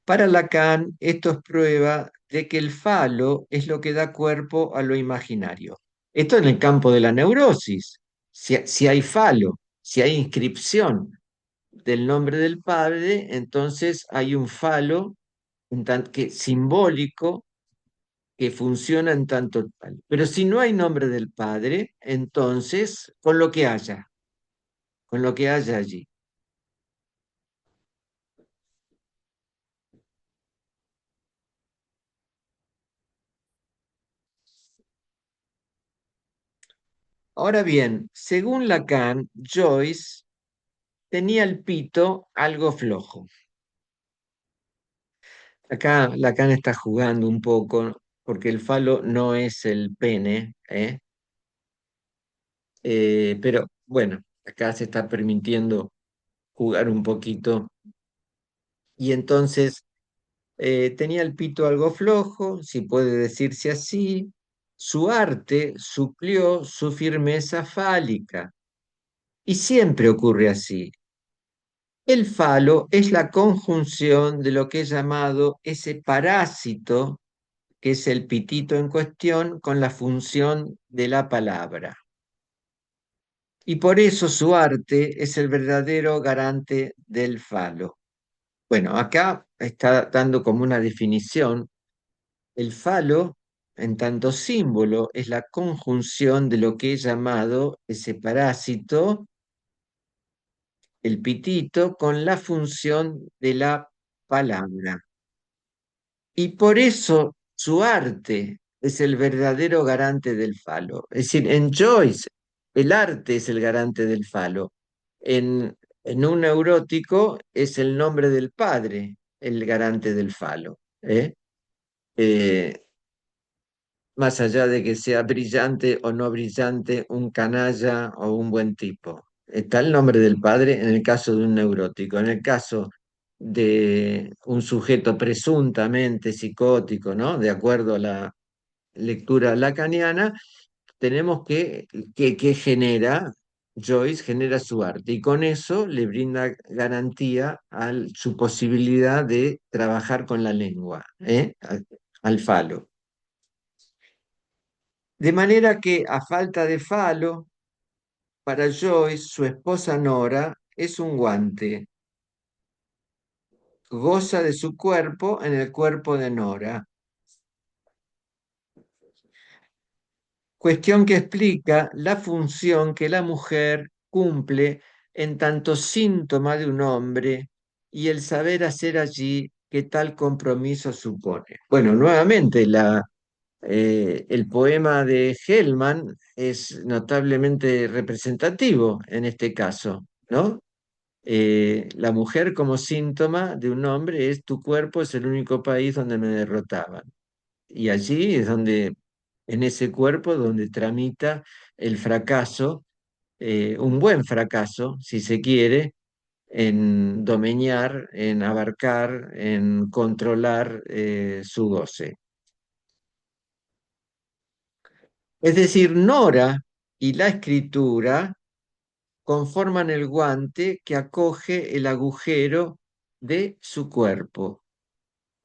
Para Lacan, esto es prueba de que el falo es lo que da cuerpo a lo imaginario. Esto en el campo de la neurosis. Si hay falo, si hay inscripción del nombre del padre, entonces hay un falo simbólico que funciona en tanto tal. Pero si no hay nombre del padre, entonces con lo que haya allí. Ahora bien, según Lacan, Joyce tenía el pito algo flojo. Acá Lacan está jugando un poco porque el falo no es el pene, ¿eh? Pero bueno. acá se está permitiendo jugar un poquito. Y entonces tenía el pito algo flojo, si puede decirse así. Su arte suplió su firmeza fálica. Y siempre ocurre así. El falo es la conjunción de lo que he llamado ese parásito, que es el pitito en cuestión, con la función de la palabra. Y por eso su arte es el verdadero garante del falo. Bueno, acá está dando como una definición. El falo, en tanto símbolo, es la conjunción de lo que he llamado ese parásito, el pitito, con la función de la palabra. Y por eso su arte es el verdadero garante del falo. Es decir, en Joyce el arte es el garante del falo. En un neurótico es el nombre del padre el garante del falo. ¿Eh? Eh, Más allá de que sea brillante o no brillante, un canalla o un buen tipo. Está el nombre del padre en el caso de un neurótico. En el caso de un sujeto presuntamente psicótico, ¿no? De acuerdo a la lectura lacaniana, tenemos que genera, Joyce genera su arte y con eso le brinda garantía a su posibilidad de trabajar con la lengua, ¿eh? Al falo. De manera que, a falta de falo, para Joyce, su esposa Nora es un guante. Goza de su cuerpo en el cuerpo de Nora. Cuestión que explica la función que la mujer cumple en tanto síntoma de un hombre y el saber hacer allí que tal compromiso supone. Bueno, nuevamente el poema de Hellman es notablemente representativo en este caso, ¿no? La mujer como síntoma de un hombre es tu cuerpo es el único país donde me derrotaban. Y allí es donde, en ese cuerpo, donde tramita el fracaso, un buen fracaso, si se quiere, en domeñar, en abarcar, en controlar su goce. Es decir, Nora y la escritura conforman el guante que acoge el agujero de su cuerpo.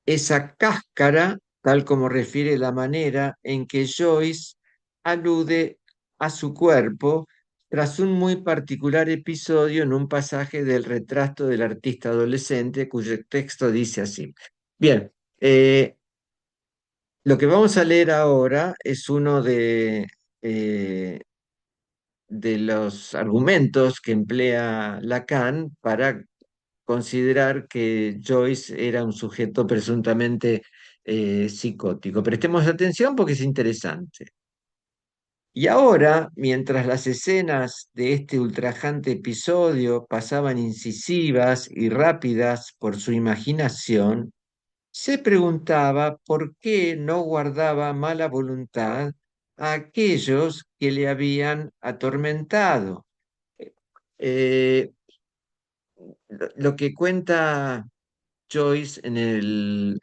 Esa cáscara, tal como refiere la manera en que Joyce alude a su cuerpo tras un muy particular episodio en un pasaje del retrato del artista adolescente, cuyo texto dice así. Bien, lo que vamos a leer ahora es uno eh, de los argumentos que emplea Lacan para considerar que Joyce era un sujeto presuntamente psicótico. Prestemos atención porque es interesante. Y ahora, mientras las escenas de este ultrajante episodio pasaban incisivas y rápidas por su imaginación, se preguntaba por qué no guardaba mala voluntad a aquellos que le habían atormentado. Eh, lo que cuenta Joyce en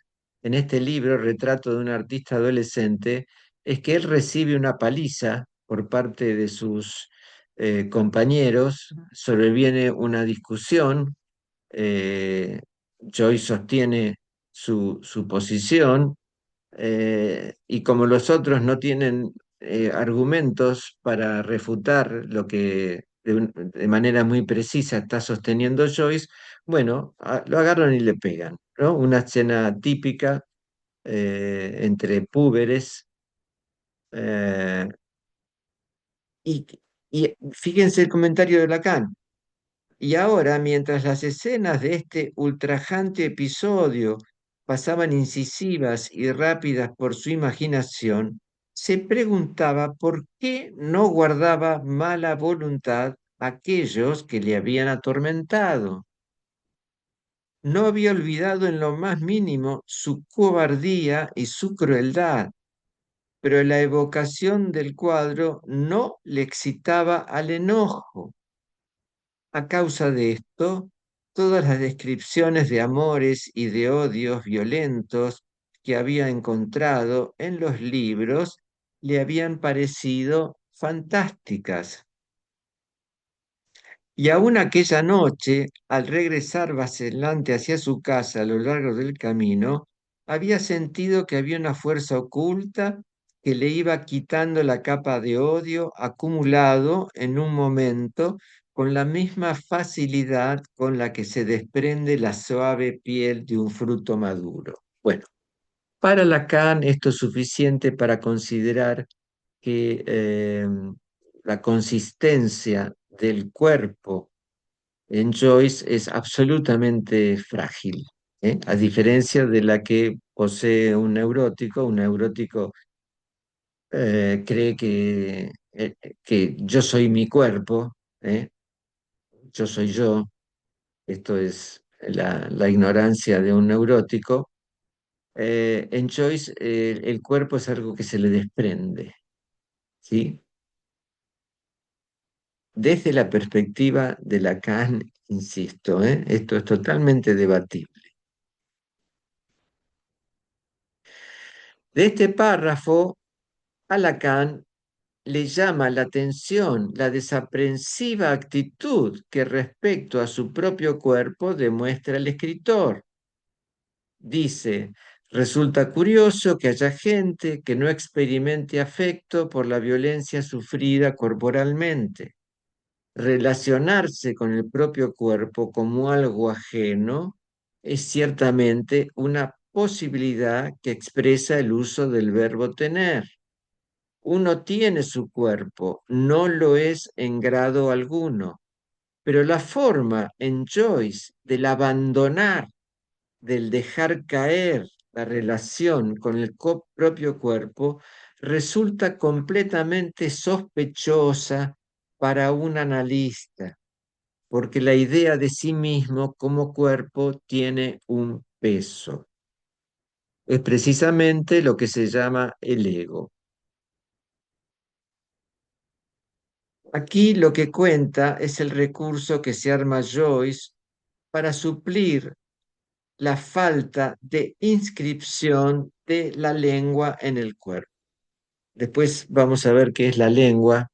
este libro, Retrato de un artista adolescente, es que él recibe una paliza por parte de sus compañeros, sobreviene una discusión, Joyce sostiene su posición, y como los otros no tienen argumentos para refutar lo que de manera muy precisa está sosteniendo Joyce, bueno, lo agarran y le pegan, ¿no? Una escena típica entre púberes. eh, y, y fíjense el comentario de Lacan. Y ahora, mientras las escenas de este ultrajante episodio pasaban incisivas y rápidas por su imaginación, se preguntaba por qué no guardaba mala voluntad a aquellos que le habían atormentado. No había olvidado en lo más mínimo su cobardía y su crueldad, pero la evocación del cuadro no le excitaba al enojo. A causa de esto, todas las descripciones de amores y de odios violentos que había encontrado en los libros le habían parecido fantásticas. Y aún aquella noche, al regresar vacilante hacia su casa a lo largo del camino, había sentido que había una fuerza oculta que le iba quitando la capa de odio acumulado en un momento con la misma facilidad con la que se desprende la suave piel de un fruto maduro. Bueno, para Lacan esto es suficiente para considerar que la consistencia del cuerpo en Joyce es absolutamente frágil, ¿eh? A diferencia de la que posee un neurótico cree que yo soy mi cuerpo, ¿eh? Yo soy yo, esto es la ignorancia de un neurótico. En Joyce el cuerpo es algo que se le desprende, ¿sí? Desde la perspectiva de Lacan, insisto, esto es totalmente debatible. De este párrafo, a Lacan le llama la atención la desaprensiva actitud que respecto a su propio cuerpo demuestra el escritor. Dice, resulta curioso que haya gente que no experimente afecto por la violencia sufrida corporalmente. Relacionarse con el propio cuerpo como algo ajeno es ciertamente una posibilidad que expresa el uso del verbo tener. Uno tiene su cuerpo, no lo es en grado alguno, pero la forma en Joyce del abandonar, del dejar caer la relación con el propio cuerpo resulta completamente sospechosa para un analista, porque la idea de sí mismo como cuerpo tiene un peso. Es precisamente lo que se llama el ego. Aquí lo que cuenta es el recurso que se arma Joyce para suplir la falta de inscripción de la lengua en el cuerpo. Después vamos a ver qué es la lengua.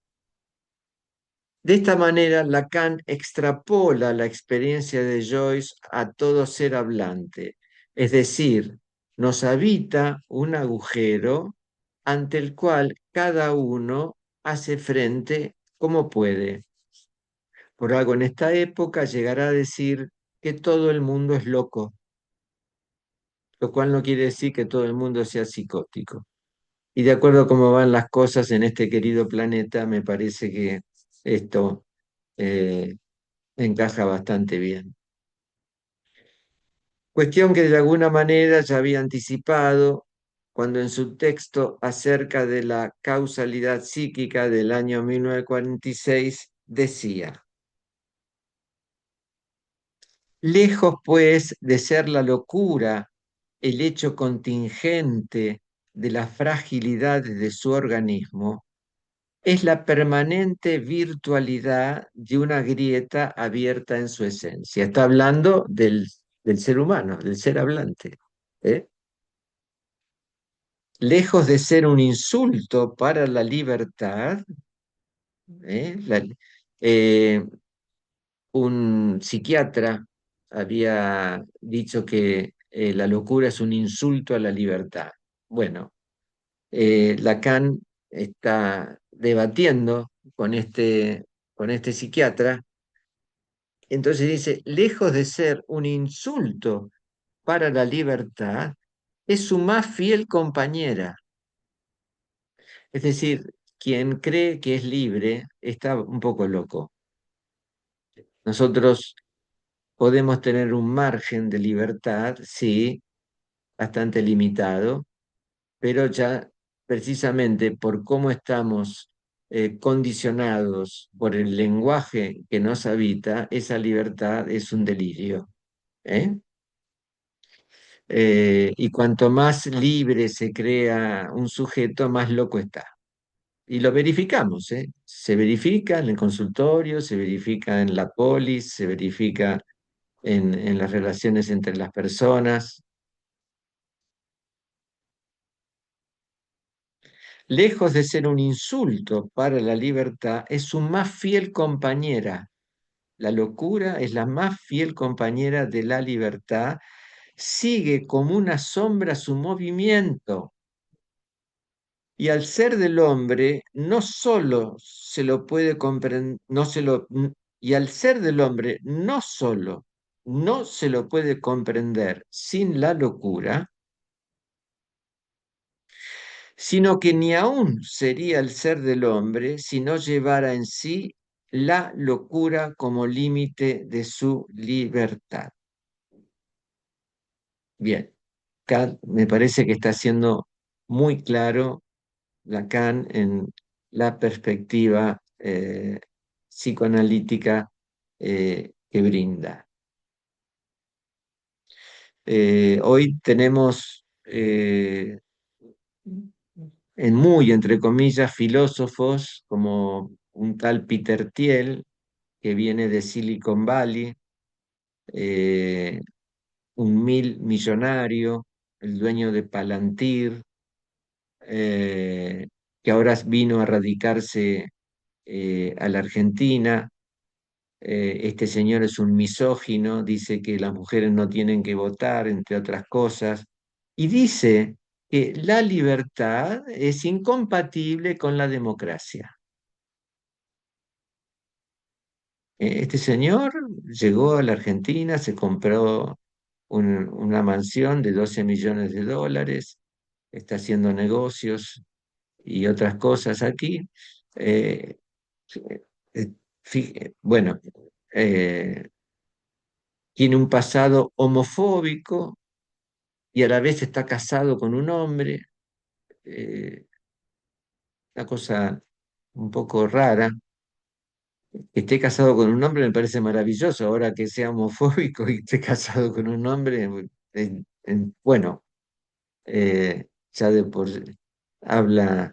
De esta manera, Lacan extrapola la experiencia de Joyce a todo ser hablante, es decir, nos habita un agujero ante el cual cada uno hace frente como puede. Por algo en esta época llegará a decir que todo el mundo es loco, lo cual no quiere decir que todo el mundo sea psicótico. Y de acuerdo a cómo van las cosas en este querido planeta, me parece que esto eh, encaja bastante bien. Cuestión que de alguna manera ya había anticipado cuando en su texto acerca de la causalidad psíquica del año 1946 decía: lejos, pues, de ser la locura el hecho contingente de la fragilidad de su organismo, es la permanente virtualidad de una grieta abierta en su esencia. Está hablando del ser humano, del ser hablante. ¿Eh? Lejos de ser un insulto para la libertad, ¿eh? Eh, un psiquiatra había dicho que la locura es un insulto a la libertad. Bueno, Lacan está debatiendo con este psiquiatra, entonces dice, lejos de ser un insulto para la libertad, es su más fiel compañera. Es decir, quien cree que es libre está un poco loco. Nosotros podemos tener un margen de libertad, sí, bastante limitado, pero ya precisamente por cómo estamos condicionados por el lenguaje que nos habita, esa libertad es un delirio. ¿Eh? Y cuanto más libre se crea un sujeto, más loco está. Y lo verificamos, ¿eh? Se verifica en el consultorio, se verifica en la polis, se verifica en las relaciones entre las personas. Lejos de ser un insulto para la libertad, es su más fiel compañera. La locura es la más fiel compañera de la libertad. Sigue como una sombra su movimiento. Y al ser del hombre, no solo se lo puede comprender, y al ser del hombre, no solo no se lo puede comprender sin la locura, sino que ni aún sería el ser del hombre si no llevara en sí la locura como límite de su libertad. Bien, Kant me parece que está siendo muy claro Lacan en la perspectiva psicoanalítica que brinda. Hoy tenemos en muy, entre comillas, filósofos como un tal Peter Thiel, que viene de Silicon Valley, eh, un mil millonario, el dueño de Palantir, eh, que ahora vino a radicarse a la Argentina. Este señor es un misógino, dice que las mujeres no tienen que votar, entre otras cosas, y dice que la libertad es incompatible con la democracia. Este señor llegó a la Argentina, se compró una mansión de 12 millones de dólares, está haciendo negocios y otras cosas aquí. Eh, eh, bueno, eh, tiene un pasado homofóbico y a la vez está casado con un hombre, eh, una cosa un poco rara. Que esté casado con un hombre me parece maravilloso, ahora que sea homofóbico y esté casado con un hombre, bueno, ya de por habla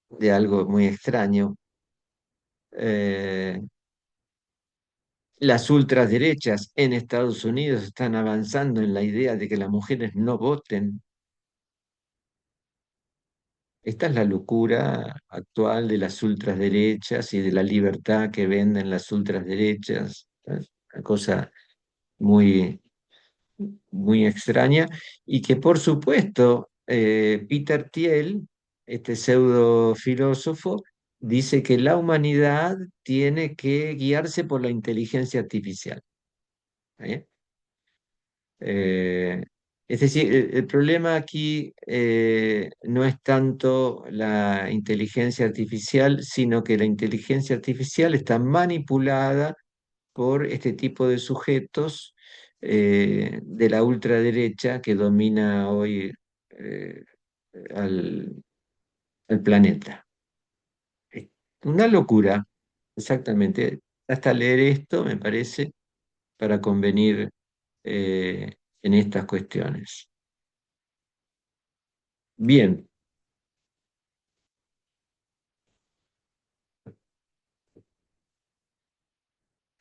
de algo muy extraño. Eh, las ultraderechas en Estados Unidos están avanzando en la idea de que las mujeres no voten. Esta es la locura actual de las ultraderechas y de la libertad que venden las ultraderechas. Es una cosa muy, muy extraña y que por supuesto Peter Thiel, este pseudo filósofo, dice que la humanidad tiene que guiarse por la inteligencia artificial. ¿Eh? Eh, es decir, el problema aquí no es tanto la inteligencia artificial, sino que la inteligencia artificial está manipulada por este tipo de sujetos de la ultraderecha que domina hoy eh, al, al planeta. Es una locura, exactamente. Hasta leer esto me parece para convenir en estas cuestiones. Bien,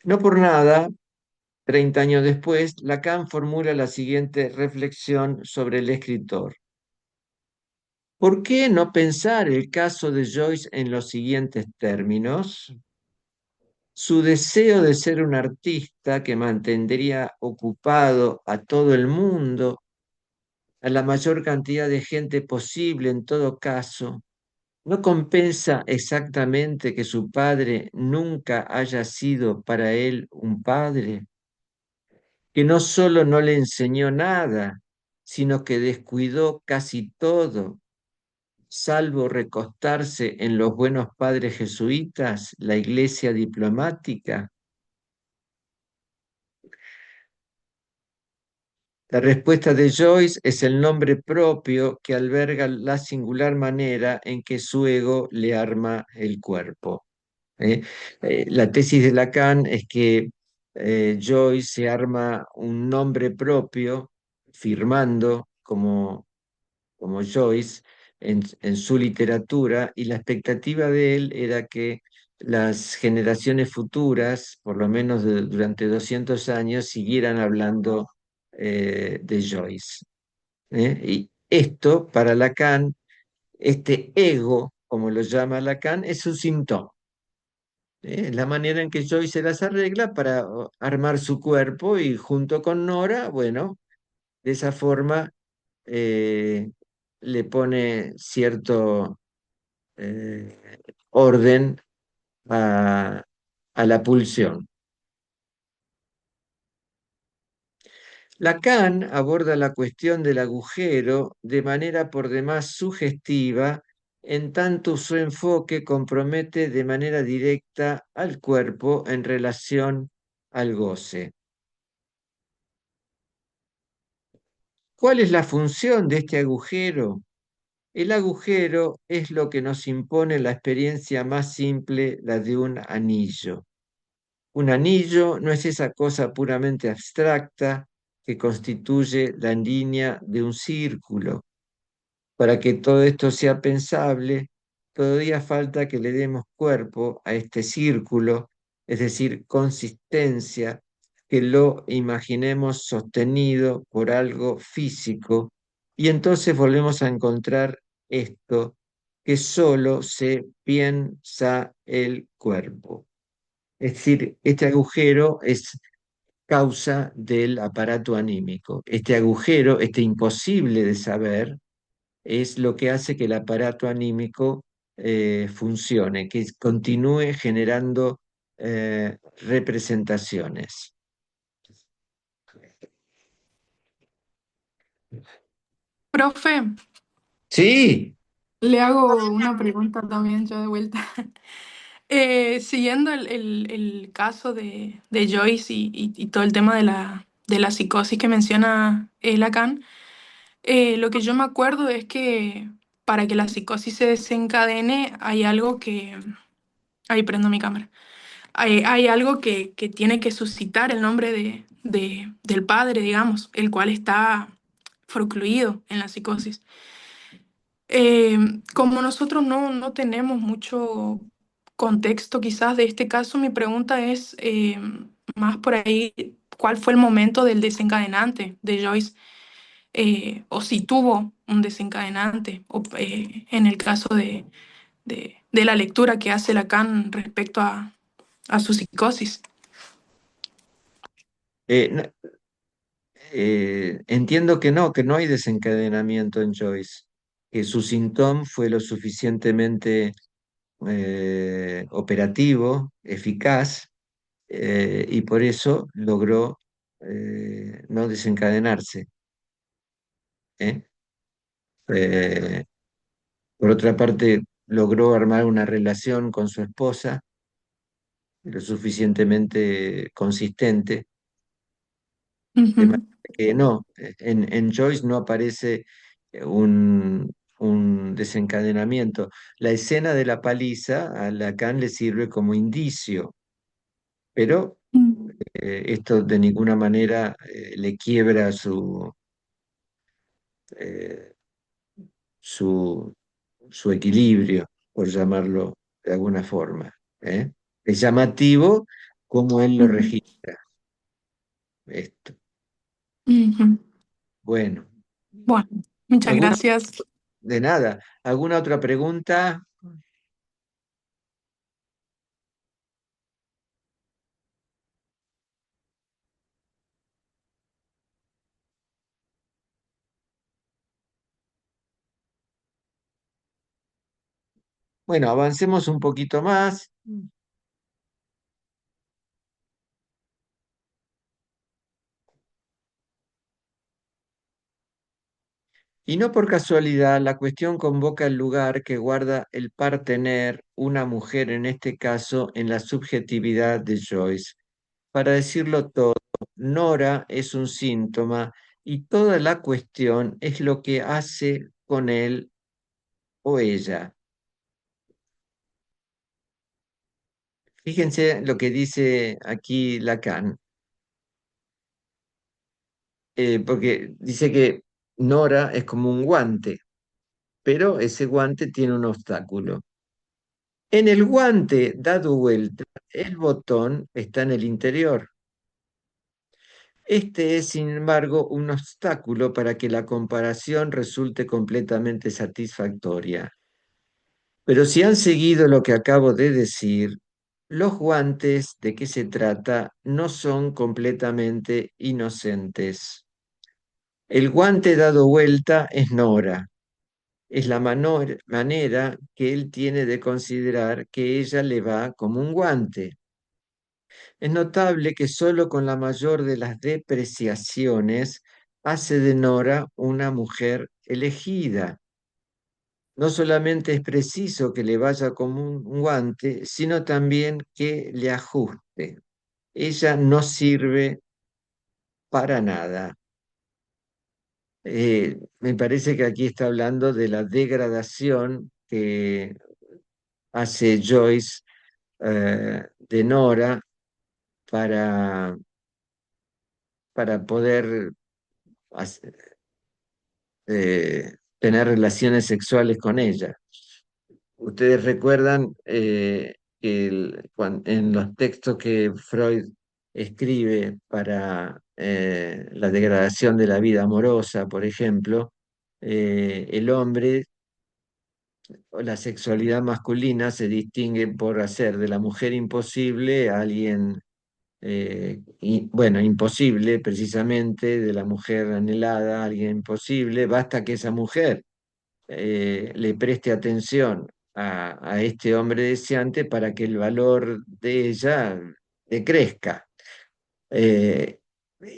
no por nada, 30 años después, Lacan formula la siguiente reflexión sobre el escritor. ¿Por qué no pensar el caso de Joyce en los siguientes términos? Su deseo de ser un artista que mantendría ocupado a todo el mundo, a la mayor cantidad de gente posible en todo caso, ¿no compensa exactamente que su padre nunca haya sido para él un padre? Que no solo no le enseñó nada, sino que descuidó casi todo, salvo recostarse en los buenos padres jesuitas, la iglesia diplomática. La respuesta de Joyce es el nombre propio que alberga la singular manera en que su ego le arma el cuerpo. ¿Eh? La tesis de Lacan es que Joyce se arma un nombre propio, firmando como Joyce, en su literatura, y la expectativa de él era que las generaciones futuras, por lo menos durante 200 años, siguieran hablando de Joyce. Y esto, para Lacan, este ego, como lo llama Lacan, es un síntoma. La manera en que Joyce se las arregla para armar su cuerpo y junto con Nora, bueno, de esa forma eh, le pone cierto orden a, a la pulsión. Lacan aborda la cuestión del agujero de manera por demás sugestiva, en tanto su enfoque compromete de manera directa al cuerpo en relación al goce. ¿Cuál es la función de este agujero? El agujero es lo que nos impone la experiencia más simple, la de un anillo. Un anillo no es esa cosa puramente abstracta que constituye la línea de un círculo. Para que todo esto sea pensable, todavía falta que le demos cuerpo a este círculo, es decir, consistencia, que lo imaginemos sostenido por algo físico, y entonces volvemos a encontrar esto que solo se piensa el cuerpo. Es decir, este agujero es causa del aparato anímico. Este agujero, este imposible de saber, es lo que hace que el aparato anímico funcione, que continúe generando representaciones. Profe, Sí, le hago una pregunta también yo de vuelta. Siguiendo el caso de Joyce y todo el tema de la psicosis que menciona Lacan, lo que yo me acuerdo es que para que la psicosis se desencadene hay algo que... Ahí prendo mi cámara. Hay algo que tiene que suscitar el nombre del padre, digamos, el cual está procluido en la psicosis. Eh, Como nosotros no tenemos mucho contexto quizás de este caso, mi pregunta es más por ahí, ¿cuál fue el momento del desencadenante de Joyce? O si tuvo un desencadenante, o, en el caso de la lectura que hace Lacan respecto a su psicosis. no, entiendo que no hay desencadenamiento en Joyce, que su síntoma fue lo suficientemente operativo, eficaz, y por eso logró no desencadenarse. ¿Eh? Eh, por otra parte, logró armar una relación con su esposa lo suficientemente consistente, de manera Ujú, que no, en Joyce no aparece un desencadenamiento. La escena de la paliza a Lacan le sirve como indicio, pero mm, esto de ninguna manera le quiebra eh, su, su equilibrio, por llamarlo de alguna forma. ¿Eh? Es llamativo cómo él lo ujú, registra, esto. ujú. Bueno, Bueno, muchas ¿alguna, gracias. de nada? ¿Alguna otra pregunta? Bueno, avancemos un poquito más. Y no por casualidad, la cuestión convoca el lugar que guarda el partener, una mujer en este caso, en la subjetividad de Joyce. Para decirlo todo, Nora es un síntoma y toda la cuestión es lo que hace con él o ella. Fíjense lo que dice aquí Lacan, porque dice que Nora es como un guante, pero ese guante tiene un obstáculo. En el guante dado vuelta, el botón está en el interior. Este es, sin embargo, un obstáculo para que la comparación resulte completamente satisfactoria. Pero si han seguido lo que acabo de decir, los guantes de que se trata no son completamente inocentes. El guante dado vuelta es Nora. Es la manera que él tiene de considerar que ella le va como un guante. Es notable que solo con la mayor de las depreciaciones hace de Nora una mujer elegida. No solamente es preciso que le vaya como un guante, sino también que le ajuste. Ella no sirve para nada. Me parece que aquí está hablando de la degradación que hace Joyce de Nora para, para poder tener relaciones sexuales con ella. Ustedes recuerdan que en los textos que Freud escribe para la degradación de la vida amorosa, por ejemplo, el hombre o la sexualidad masculina se distingue por hacer de la mujer imposible a alguien, bueno, imposible precisamente, de la mujer anhelada a alguien imposible, basta que esa mujer le preste atención a este hombre deseante para que el valor de ella decrezca. Eh,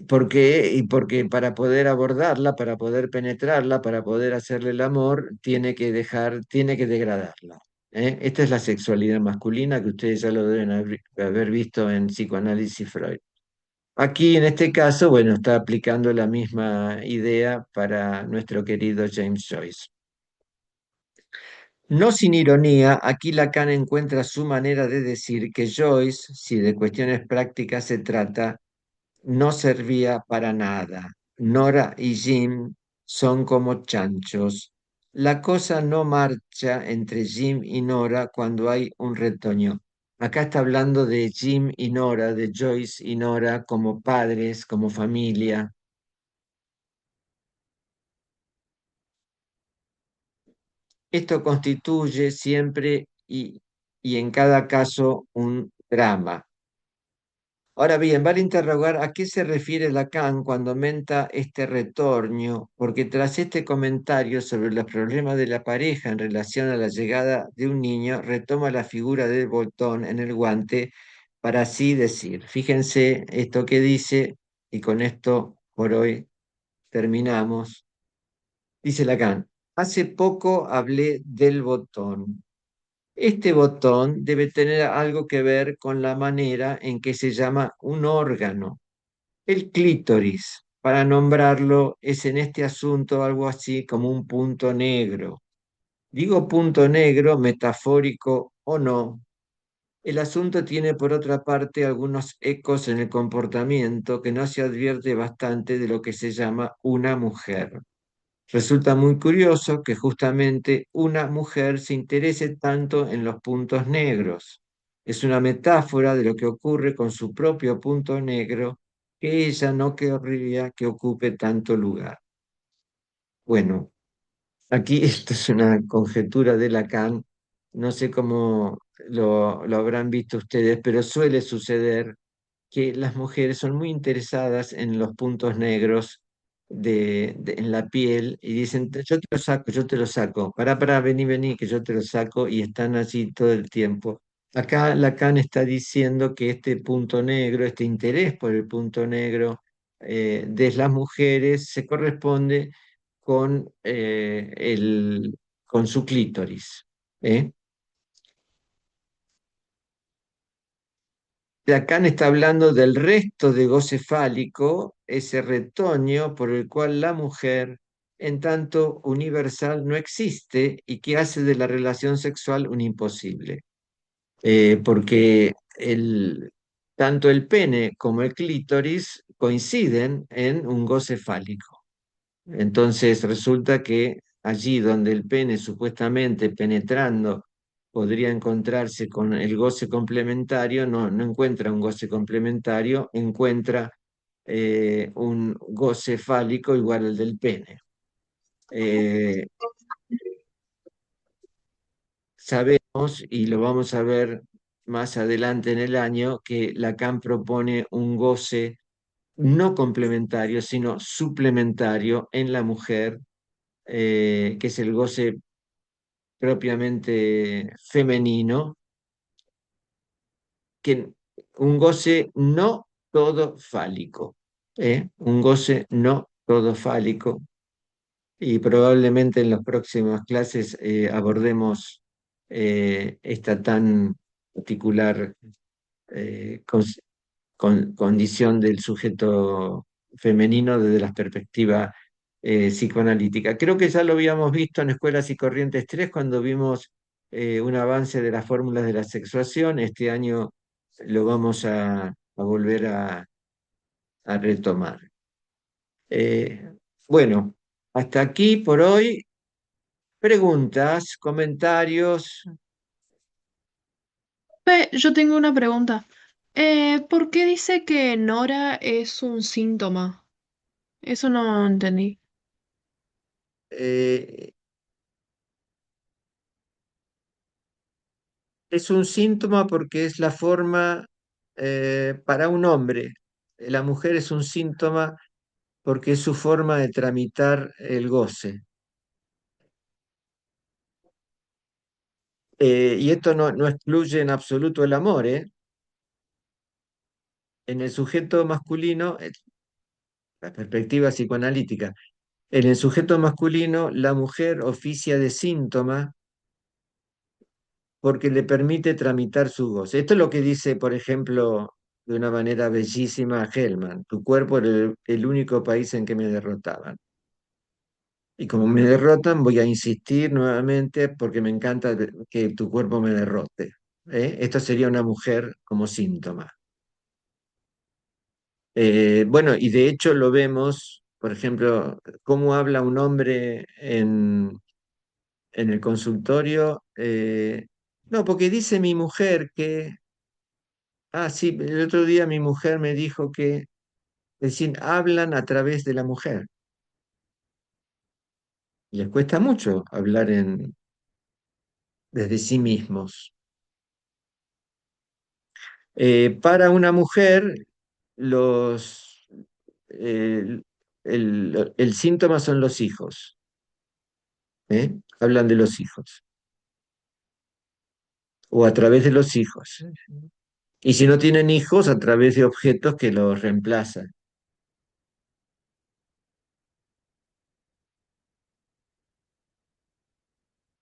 porque para poder abordarla, para poder penetrarla, para poder hacerle el amor, tiene que degradarla. Esta es la sexualidad masculina que ustedes ya lo deben haber visto en Psicoanálisis Freud. Aquí, en este caso, bueno, está aplicando la misma idea para nuestro querido James Joyce. No sin ironía, aquí Lacan encuentra su manera de decir que Joyce, si de cuestiones prácticas se trata, no servía para nada. Nora y Jim son como chanchos. La cosa no marcha entre Jim y Nora cuando hay un retoño. Acá está hablando de Jim y Nora, de Joyce y Nora como padres, como familia. Esto constituye siempre y en cada caso un drama. Ahora bien, vale interrogar a qué se refiere Lacan cuando menta este retorno, porque tras este comentario sobre los problemas de la pareja en relación a la llegada de un niño, retoma la figura del botón en el guante para así decir. Fíjense esto que dice, y con esto por hoy terminamos. Dice Lacan, hace poco hablé del botón. Este botón debe tener algo que ver con la manera en que se llama un órgano. El clítoris, para nombrarlo, es en este asunto algo así como un punto negro. Digo punto negro, metafórico o no. El asunto tiene, por otra parte, algunos ecos en el comportamiento que no se advierte bastante de lo que se llama una mujer. Resulta muy curioso que justamente una mujer se interese tanto en los puntos negros. Es una metáfora de lo que ocurre con su propio punto negro que ella no querría que ocupe tanto lugar. Bueno, aquí esto es una conjetura de Lacan, no sé cómo lo habrán visto ustedes, pero suele suceder que las mujeres son muy interesadas en los puntos negros en la piel y dicen, yo te lo saco, yo te lo saco, vení, vení, que yo te lo saco y están allí todo el tiempo. Acá Lacan está diciendo que este punto negro, este interés por el punto negro de las mujeres se corresponde con, con su clítoris. ¿Eh? Lacan está hablando del resto de goce fálico, ese retoño por el cual la mujer, en tanto universal, no existe y que hace de la relación sexual un imposible. Porque tanto el pene como el clítoris coinciden en un goce fálico. Entonces resulta que allí donde el pene supuestamente penetrando podría encontrarse con el goce complementario, no encuentra un goce complementario, encuentra un goce fálico igual al del pene. Eh, Sabemos, y lo vamos a ver más adelante en el año, que Lacan propone un goce no complementario, sino suplementario en la mujer, que es el goce propiamente femenino, que un goce no todo fálico, un goce no todo fálico, y probablemente en las próximas clases abordemos esta tan particular eh, cons- condición del sujeto femenino desde la perspectiva psicoanalítica. Creo que ya lo habíamos visto en Escuelas y Corrientes 3 cuando vimos un avance de las fórmulas de la sexuación. Este año lo vamos a volver a retomar. Eh, bueno, hasta aquí por hoy. Preguntas, comentarios. Yo tengo una pregunta. ¿Por qué dice que Nora es un síntoma? Eso no entendí. Eh, es un síntoma porque es la forma para un hombre. La mujer es un síntoma porque es su forma de tramitar el goce. Y esto no excluye en absoluto el amor, ¿eh? En el sujeto masculino, la perspectiva psicoanalítica, en el sujeto masculino, la mujer oficia de síntoma porque le permite tramitar su goce. Esto es lo que dice, por ejemplo, de una manera bellísima Hellman: tu cuerpo era el único país en que me derrotaban. Y como me derrotan, voy a insistir nuevamente porque me encanta que tu cuerpo me derrote. Esto sería una mujer como síntoma. Bueno, y de hecho lo vemos, por ejemplo, cómo habla un hombre en el consultorio. No, porque dice mi mujer que, sí, el otro día mi mujer me dijo que, es decir, hablan a través de la mujer. Les cuesta mucho hablar desde sí mismos. Para una mujer, los, el, el síntoma son los hijos. Hablan de los hijos o a través de los hijos. Y si no tienen hijos, a través de objetos que los reemplazan.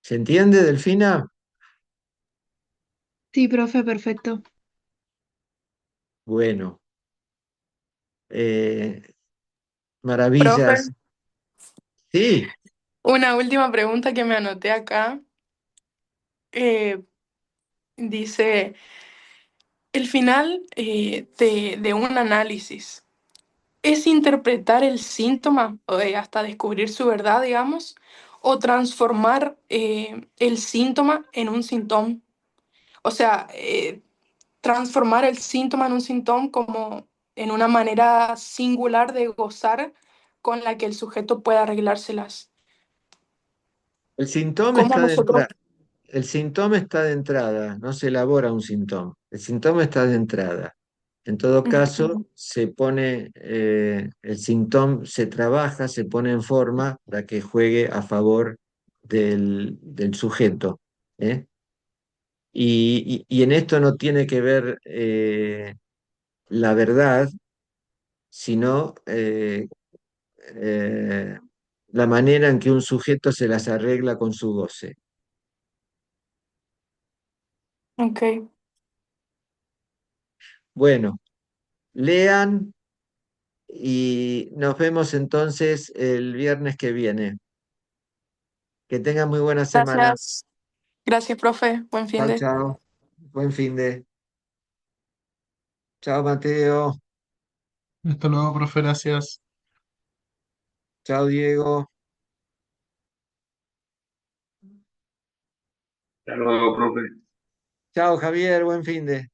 ¿Se entiende, Delfina? Sí, profe, perfecto. Bueno, eh, Profe, maravillas. Sí, una última pregunta que me anoté acá. eh, dice, el final de un análisis es interpretar el síntoma hasta descubrir su verdad, digamos, o transformar el síntoma en un síntoma. O sea, transformar el síntoma en un síntoma como en una manera singular de gozar con la que el sujeto pueda arreglárselas. el síntoma ¿Cómo está de nosotros? entrada. El síntoma está de entrada, no se elabora un síntoma. El síntoma está de entrada. En todo caso, Ujú. se pone, el síntoma se trabaja, se pone en forma para que juegue a favor del sujeto. ¿eh? Y en esto no tiene que ver la verdad, sino eh, la manera en que un sujeto se las arregla con su goce. Ok, Bueno, lean y nos vemos entonces el viernes que viene. Que tengan muy buena semana. gracias. Gracias, profe. Buen fin Chao, de. chao. Buen fin de. Chao, Mateo. Hasta luego, profe, gracias. Chao, Diego. Hasta luego, profe. Chao, Javier, buen fin de.